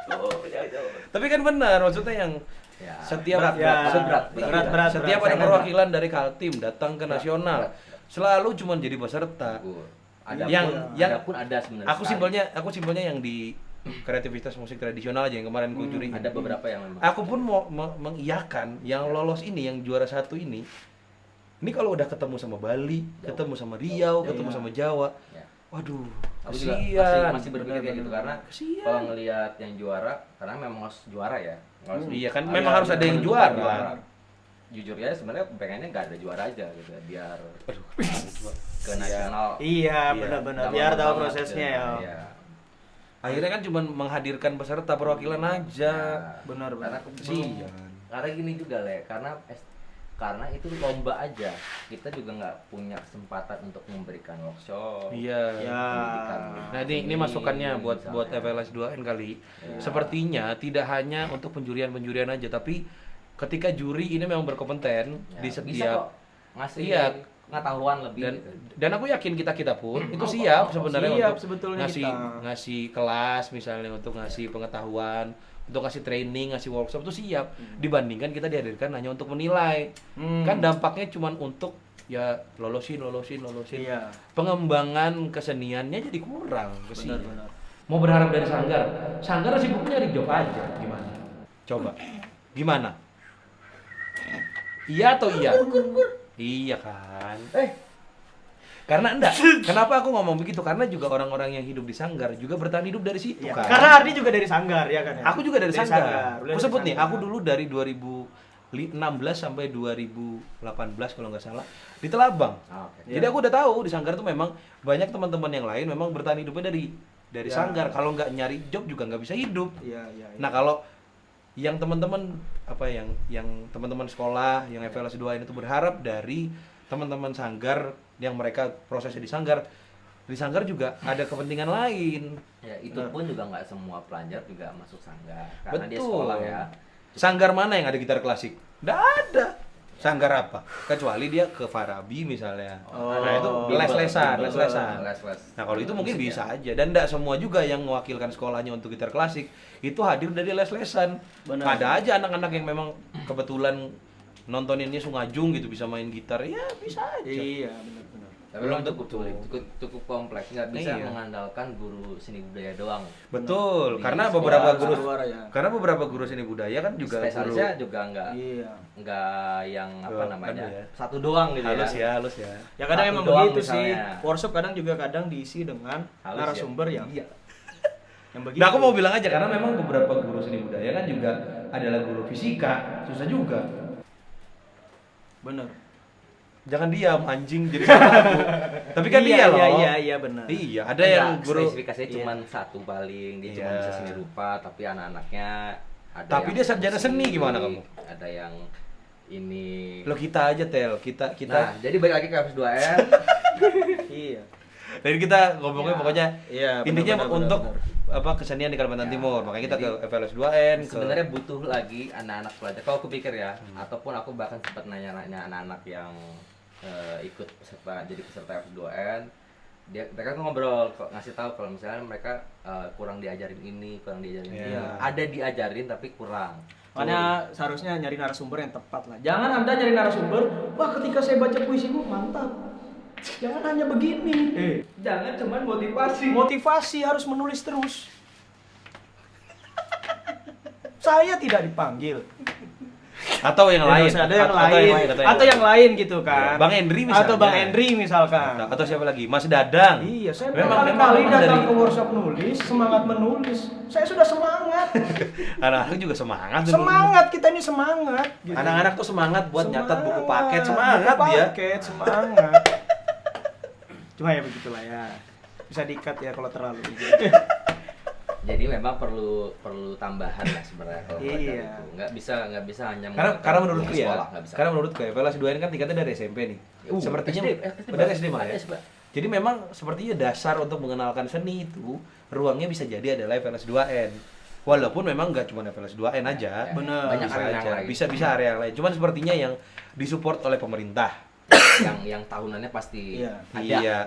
Oh, ya. Tapi kan benar, maksudnya yang Ya, setiap setiap ada perwakilan dari Kaltim datang ke nasional, selalu cuma jadi peserta. Yang ada sebenarnya. Aku simpelnya yang di kreativitas musik tradisional aja yang kemarin gue juri. Ada beberapa yang memang. Aku pun mau mengiyakan yang lolos ini, yang juara 1 ini. Ini kalau udah ketemu sama Bali, ketemu sama Riau, ketemu sama Jawa. Ya. Waduh, Aku juga kasihan. masih berpikir kayak gitu karena Kasihan. kalau ngelihat yang juara, karena memang harus juara ya. Iya kan, memang harus ada yang juara. Jujur ya sebenarnya pengennya nggak ada juara aja gitu ya, biar ke nasional. Iya, benar-benar. Biar tahu prosesnya ya. Iya. Akhirnya kan cuma menghadirkan peserta perwakilan aja. Benar, Karena Kasihan. karena gini juga Le, karena itu lomba aja, kita juga nggak punya kesempatan untuk memberikan workshop. Iya. pendidikan. Nah ini masukannya buat misalnya. FLS 2N kali. Ya. Sepertinya tidak hanya untuk penjurian-penjurian aja, tapi ketika juri ini memang berkompeten Ya, di bisa setiap kok ngasih Iya. pengetahuan lebih dan gitu. dan aku yakin kita pun itu siap sebenarnya siap untuk sebetulnya ngasih kelas misalnya, untuk ngasih pengetahuan, untuk ngasih training, ngasih workshop itu siap. Dibandingkan kita dihadirkan hanya untuk menilai. Kan dampaknya cuma untuk ya lolosin. Iya. Pengembangan keseniannya jadi kurang. Kesian. Benar. Mau berharap dari Sanggar sibuknya nyari job aja, gimana? Coba, gimana? Iya atau iya? Iya kan? Karena enggak, kenapa aku ngomong begitu? Karena juga orang-orang yang hidup di Sanggar juga bertahan hidup dari situ Iya. kan? Karena Ardi juga dari Sanggar ya kan ya. Aku juga dari Sanggar. Dari Aku sebut nih, Sanggar. aku dulu dari 2016 sampai 2018 kalau nggak salah di Telabang. Oke. Jadi aku udah tahu di Sanggar tuh memang banyak teman-teman yang lain memang bertahan hidupnya dari Ya. Sanggar. Kalau nggak nyari job juga nggak bisa hidup. Iya. Nah kalau yang teman-teman yang teman-teman sekolah yang FLS 2 ini tuh berharap dari teman-teman Sanggar yang mereka prosesnya di Sanggar juga ada kepentingan lain. Ya itu pun juga nggak semua pelajar juga masuk sanggar karena dia Betul. sekolah ya. Sanggar mana yang ada gitar klasik? Nggak ada. Sanggar apa? Kecuali dia ke Farabi misalnya. Nah itu les-lesan. Les. Nah kalau itu mungkin Musik bisa aja. Dan nggak semua juga yang mewakilkan sekolahnya untuk gitar klasik itu hadir dari les-lesan. Benar. Ada aja anak-anak yang memang kebetulan nontoninnya Sungajung gitu bisa main gitar, ya bisa aja. Iya, benar. Tapi Belum memang cukup tentu. sulit, cukup kompleks, nggak bisa Iya. mengandalkan guru seni budaya doang. Betul, Di karena sekolah, beberapa guru seni budaya kan juga spesialisnya juga Iya. nggak yang apa Oh, namanya aduh ya. satu doang gitu halus ya. halus ya. Ya kadang Satu emang doang begitu sih. misalnya. Workshop kadang juga diisi dengan Halus narasumber ya. yang Iya. yang begitu. Nah aku mau bilang aja karena memang beberapa guru seni budaya kan juga adalah guru fisika, susah juga. bener. Jangan diam anjing jadi sama aku. Tapi kan dia loh. Iya benar. Iya, ada yang guru spesifikasinya cuma satu paling, dia cuma Iya. bisa seni rupa, tapi anak-anaknya ada Tapi yang dia sarjana musik, seni, gimana kamu? Ada yang ini. lo kita aja Tel, kita Nah, jadi balik lagi ke FS2N. Iya. dari kita ngomongnya Ya. pokoknya Iya, intinya benar, untuk benar. apa kesenian di Kalimantan Ya. Timur. Makanya kita Jadi, ke FLS 2N Sebenarnya butuh lagi anak-anak pelajar. Kalau aku pikir ya, ataupun aku bahkan sempat nanya-nanya anak-anak yang ikut jadi peserta F2N, mereka tuh ngobrol, ngasih tahu kalau misalnya mereka kurang diajarin ini, kurang diajarin ini. Iya. Ada diajarin tapi kurang. Makanya seharusnya nyari narasumber yang tepat lah. Jangan Anda nyari narasumber, wah ketika saya baca puisimu mantap. Jangan hanya begini. Jangan cuman motivasi. Motivasi harus menulis terus. Saya tidak dipanggil. atau yang lain. Ada yang Atau lain. Atau yang lain gitu kan. Bang Hendri misalnya. Atau Bang Hendri misalkan. Atau siapa lagi? Mas Dadang. Iya, saya memang berkali-kali memang datang dari ke workshop nulis, semangat menulis. Saya sudah semangat. anak-anak juga semangat. dulu. Semangat, kita ini semangat. Gitu. Anak-anak tuh semangat buat nyatat buku Semangat. paket, semangat Buku dia. paket, semangat. Cuma ya begitulah ya. Bisa di-cut ya kalau terlalu. Jadi memang perlu tambahan lah sebenarnya kalau Iya. belajar itu. Nggak bisa hanya Karena menurutku di ya, sekolah, nggak bisa. karena menurutku ya, FLS 2 ini kan tingkatnya dari SMP nih. Sepertinya SD, benar SD malah ya. SD, Pak. Jadi memang sepertinya dasar untuk mengenalkan seni itu ruangnya bisa jadi adalah FLS 2N. Walaupun memang nggak cuma FLS 2N aja. Bener. Banyak Bisa area yang aja. lain. Bisa area yang lain. Cuman sepertinya yang disupport oleh pemerintah. yang tahunannya pasti Iya. ada. Iya,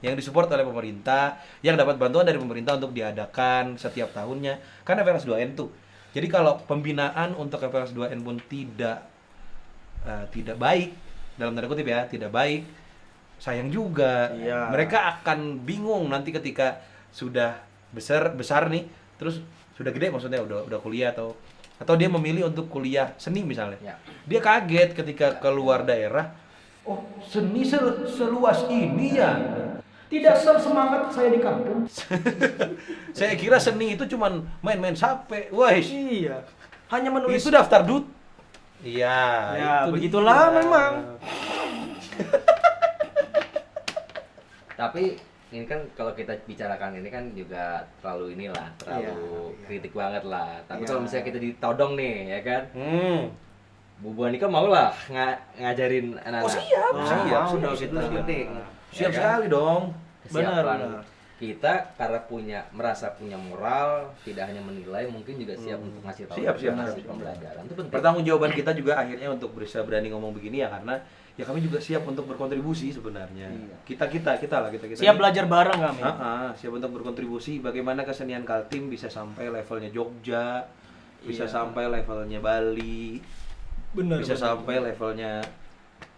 yang disupport oleh pemerintah, yang dapat bantuan dari pemerintah untuk diadakan setiap tahunnya. Kan FLS 2N tuh Jadi kalau pembinaan untuk FPLS 2N pun tidak baik, dalam tanda kutip ya, tidak baik, sayang juga. Iya. Mereka akan bingung nanti ketika sudah besar nih, terus sudah gede maksudnya udah kuliah atau dia memilih untuk kuliah seni misalnya. Ya. Dia kaget ketika keluar daerah, oh seni seluas ini ya. Tidak sesemangat saya di kampung. Saya kira seni itu cuman main-main HP. Wah, Iya. Hanya menulis. itu daftar dut. Iya, Ya, itu begitulah dia. memang. Tapi ini kan kalau kita bicarakan ini kan juga terlalu terlalu kritik banget lah. Tapi kalau misalnya kita ditodong nih, ya kan, Bu Buanika mau lah ngajarin anak-anak. Oh siap, siap, udah siap, kita. siap. penting. Siap Ya kan? sekali dong. Benar, Kesiapan benar. kita karena merasa punya moral, tidak hanya menilai, mungkin juga siap untuk ngasih tahu. Siap, siap, ngasih siap. pembelajaran. Itu penting. Pertanggungjawaban kita juga akhirnya untuk bisa berani ngomong begini ya karena ya kami juga siap untuk berkontribusi sebenarnya. Iya. Kita lah kita. Siap belajar bareng kami. Siap untuk berkontribusi bagaimana kesenian Kaltim bisa sampai levelnya Jogja, bisa Iya. sampai levelnya Bali, Benar. bisa benar. sampai levelnya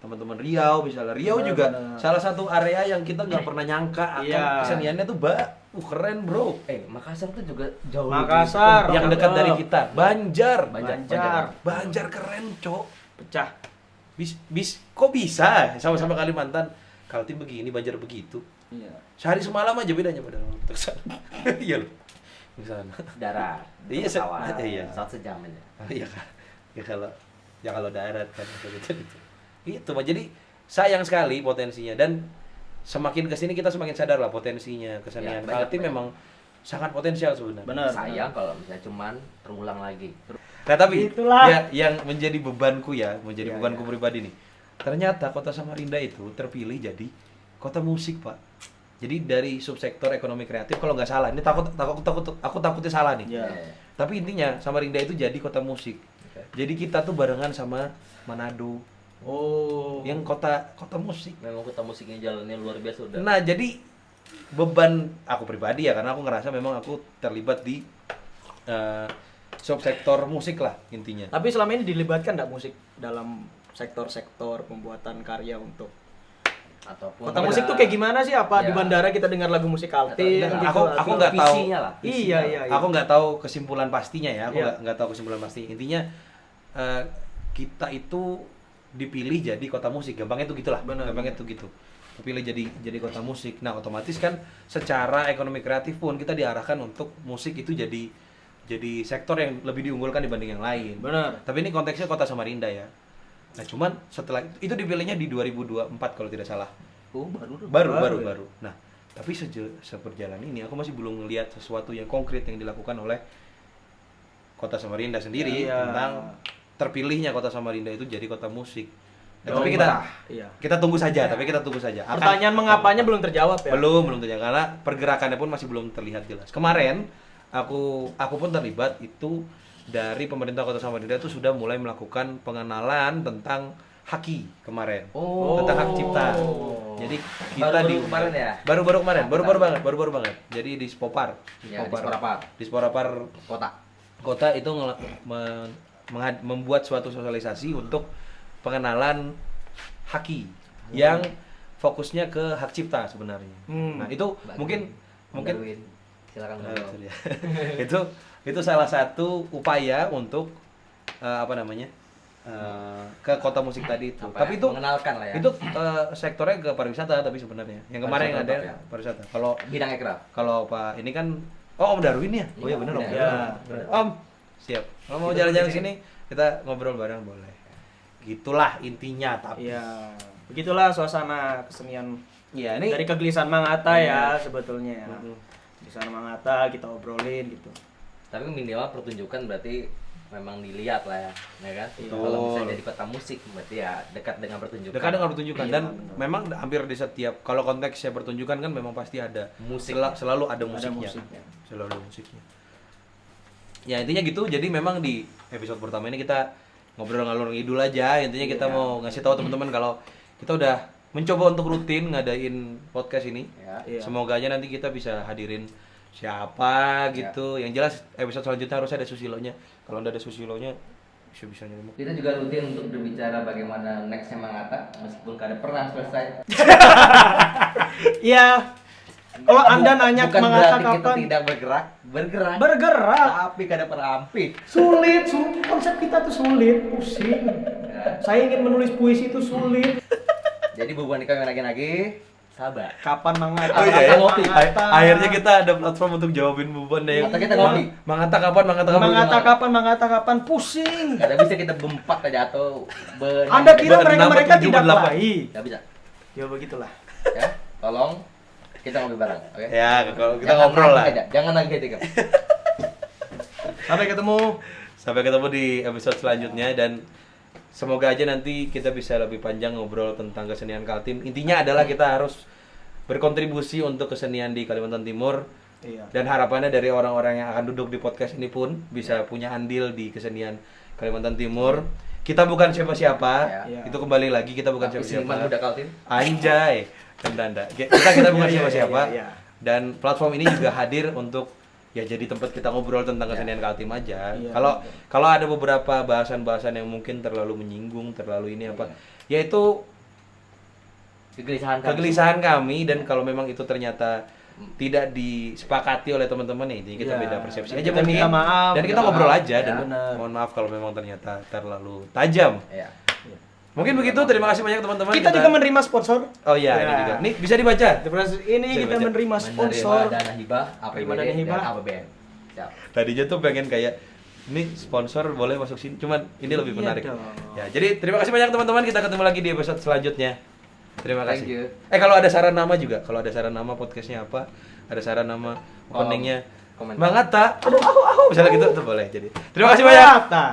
teman-teman Riau misalnya. Riau Benar, juga benar. salah satu area yang kita nggak pernah nyangka akan Iya. keseniannya tuh keren bro. Makassar tuh juga jauh Makassar. lebih Yang dekat Cakep. dari kita, Banjar. Banjar. Keren, Cok. Pecah. Kok bisa sama-sama Kalimantan Kaltim begini, Banjar begitu. Iya. Sehari semalam aja bedanya padahal waktu kesana. Iya loh. Kesana. darat. Iya, pesawat. iya. Pesawat sejam aja. Iya kan. Ya kalau darat kan gitu. Itu mah jadi sayang sekali potensinya dan semakin kesini kita semakin sadar lah potensinya kesenian Ya, banyak, Kaltim banyak. memang sangat potensial sebenarnya. Benar. Sayang kalau misalnya cuman terulang lagi. Nah tapi Itulah. ya yang menjadi bebanku Iya, bebanku pribadi nih. Ternyata Kota Samarinda itu terpilih jadi kota musik, Pak. Jadi dari subsektor ekonomi kreatif kalau nggak salah, ini aku takutnya salah nih. Iya. Tapi intinya Samarinda itu jadi kota musik. Jadi kita tuh barengan sama Manado Oh. yang kota musik. Memang kota musiknya jalannya luar biasa udah. Nah, jadi beban aku pribadi ya karena aku ngerasa memang aku terlibat di subsektor musik lah intinya. Tapi selama ini dilibatkan nggak musik dalam sektor-sektor pembuatan karya untuk Ataupun kota musik tuh kayak gimana sih? Apa di Ya. bandara kita dengar lagu musik Kaltim? Atau- gitu, aku atau- nggak tahu. visinya lah. Iya, iya. Aku nggak tahu kesimpulan pastinya ya. Aku Iya. nggak tahu kesimpulan pasti. Intinya kita itu dipilih jadi kota musik. Gampangnya tuh gitulah. Benar. Gampangnya tuh gitu. Dipilih jadi kota musik. Nah, otomatis kan secara ekonomi kreatif pun kita diarahkan untuk musik itu jadi sektor yang lebih diunggulkan dibanding yang lain. Benar. Tapi ini konteksnya kota Samarinda ya. Nah, cuman setelah itu dipilihnya di 2024 kalau tidak salah. Oh, baru dong. Baru. Nah, tapi seperjalan ini aku masih belum melihat sesuatu yang konkret yang dilakukan oleh Kota Samarinda sendiri Iya. tentang terpilihnya Kota Samarinda itu jadi kota musik. Nah, Jawa tapi Barat. Iya. kita tunggu saja, tapi kita tunggu saja. Pertanyaan mengapanya belum terjawab ya? belum terjawab karena pergerakannya pun masih belum terlihat jelas. Kemarin aku pun terlibat itu dari pemerintah Kota Samarinda itu sudah mulai melakukan pengenalan tentang haki kemarin. Oh. Tentang hak cipta. Jadi kita Baru-baru kemarin ya? Baru-baru kemarin, baru-baru banget. Jadi di Spopar. Ya, di Sporapar. Di Sporapar Kota. itu membuat suatu sosialisasi untuk pengenalan haki yang fokusnya ke hak cipta sebenarnya. Nah, itu mungkin Darwin. Silakan Nah, ngobrol. itu dia. itu salah satu upaya untuk ke kota musik tadi itu. Apa Tapi ya, itu mengenalkan lah ya. Itu sektornya ke pariwisata tapi sebenarnya. Yang kemarin yang ada Pariwisata, ya. pariwisata. Kalau Bidang ekraf. Pak ini kan Om Darwin ya? Oh iya benar Om. Iya. Bener. Om, siap. Kalau mau jalan-jalan sini kita ngobrol bareng boleh. Gitulah intinya tapi. Iya. Begitulah suasana kesenian Iya, ini dari kegelisahan Mangata ya sebetulnya ya. Mm-mm. Kegelisahan Mangata kita obrolin gitu. Tapi minimal pertunjukan berarti memang dilihat lah ya kan? Iya. Kalau misalnya jadi kota musik berarti ya dekat dengan pertunjukan. dekat dengan pertunjukan Iya, dan benar. memang hampir di setiap kalau konteksnya pertunjukan kan memang pasti ada Musik. selalu ada Ada musiknya. musiknya. Selalu ada musiknya. Ya intinya gitu. Jadi memang di episode pertama ini kita ngobrol ngalur ngidul aja. Intinya kita Iya. mau ngasih tahu teman-teman kalau kita udah mencoba untuk rutin ngadain podcast ini. Ya. Iya. Semoga aja nanti kita bisa hadirin siapa gitu. Yang jelas episode selanjutnya harus ada Susilonya. Kalau nggak ada Susilo-nya bisa nyemuk. Kita juga rutin untuk berbicara bagaimana nextnya Mangata meskipun kada pernah selesai. Iya. Kalau Anda nanya Bukan Mangata berarti kita kapan? tidak bergerak, Bergerak. tapi kada pernah ampi. Sulit, konsep kita tuh sulit, pusing. Ya. Saya ingin menulis puisi itu sulit. Jadi beban kami lagi sabar. Kapan Mangata? Oh iya ya. Ngopi. Akhirnya kita ada platform untuk jawabin beban deh. Atau kita ngopi. Mangata kapan? Mangata kapan? Pusing. Kada bisa kita berempat aja atau Anda kira berenam, mereka bertujuh, tidak berdelapan. baik? Gak bisa. Ya begitulah. Ya, tolong kita ngopi bareng, oke? Ya, kalau kita Jangan ngobrol lah. nagih aja, jangan nagih aja, Kak. Sampai ketemu. Sampai ketemu di episode selanjutnya dan semoga aja nanti kita bisa lebih panjang ngobrol tentang kesenian Kaltim. Intinya adalah kita harus berkontribusi untuk kesenian di Kalimantan Timur. Iya. Dan harapannya dari orang-orang yang akan duduk di podcast ini pun bisa punya andil di kesenian Kalimantan Timur. Kita bukan siapa-siapa. Ya. Itu kembali lagi kita bukan Tapi seniman siapa-siapa. muda Kaltim. Anjay. Tanda. Kita bukan Iya, iya, siapa-siapa. iya, iya. Dan platform ini juga hadir untuk ya jadi tempat kita ngobrol tentang kesenian Kaltim aja. Iya, Kalau ada beberapa bahasan-bahasan yang mungkin terlalu menyinggung, terlalu ini apa, yaitu kegelisahan kami dan kalau memang itu ternyata tidak disepakati oleh teman-teman ya, ini kita Iya. beda persepsi Dan aja kita mungkin. minta maaf, Dan kita minta ngobrol maaf, aja ya. dan Benar. mohon maaf kalau memang ternyata terlalu tajam. Ya. Mungkin begitu, terima kasih banyak teman-teman. Kita juga menerima sponsor. Oh iya, ini Ya. juga. Nih bisa dibaca. Ini Bisa kita baca. menerima sponsor. Menerima dana hibah, Menerima dana APBD, hibah. dan APBN. Siap. Tadinya tuh pengen kayak ini sponsor boleh masuk sini, cuman ini lebih Iya menarik. dong. Ya, jadi terima kasih banyak teman-teman. Kita ketemu lagi di episode selanjutnya. Terima Thank you. kasih. Kalau ada saran nama juga, kalau ada saran nama podcastnya apa, ada saran nama openingnya, komentar. Mangata, misalnya gitu tuh boleh. Jadi terima kasih banyak. Mangata.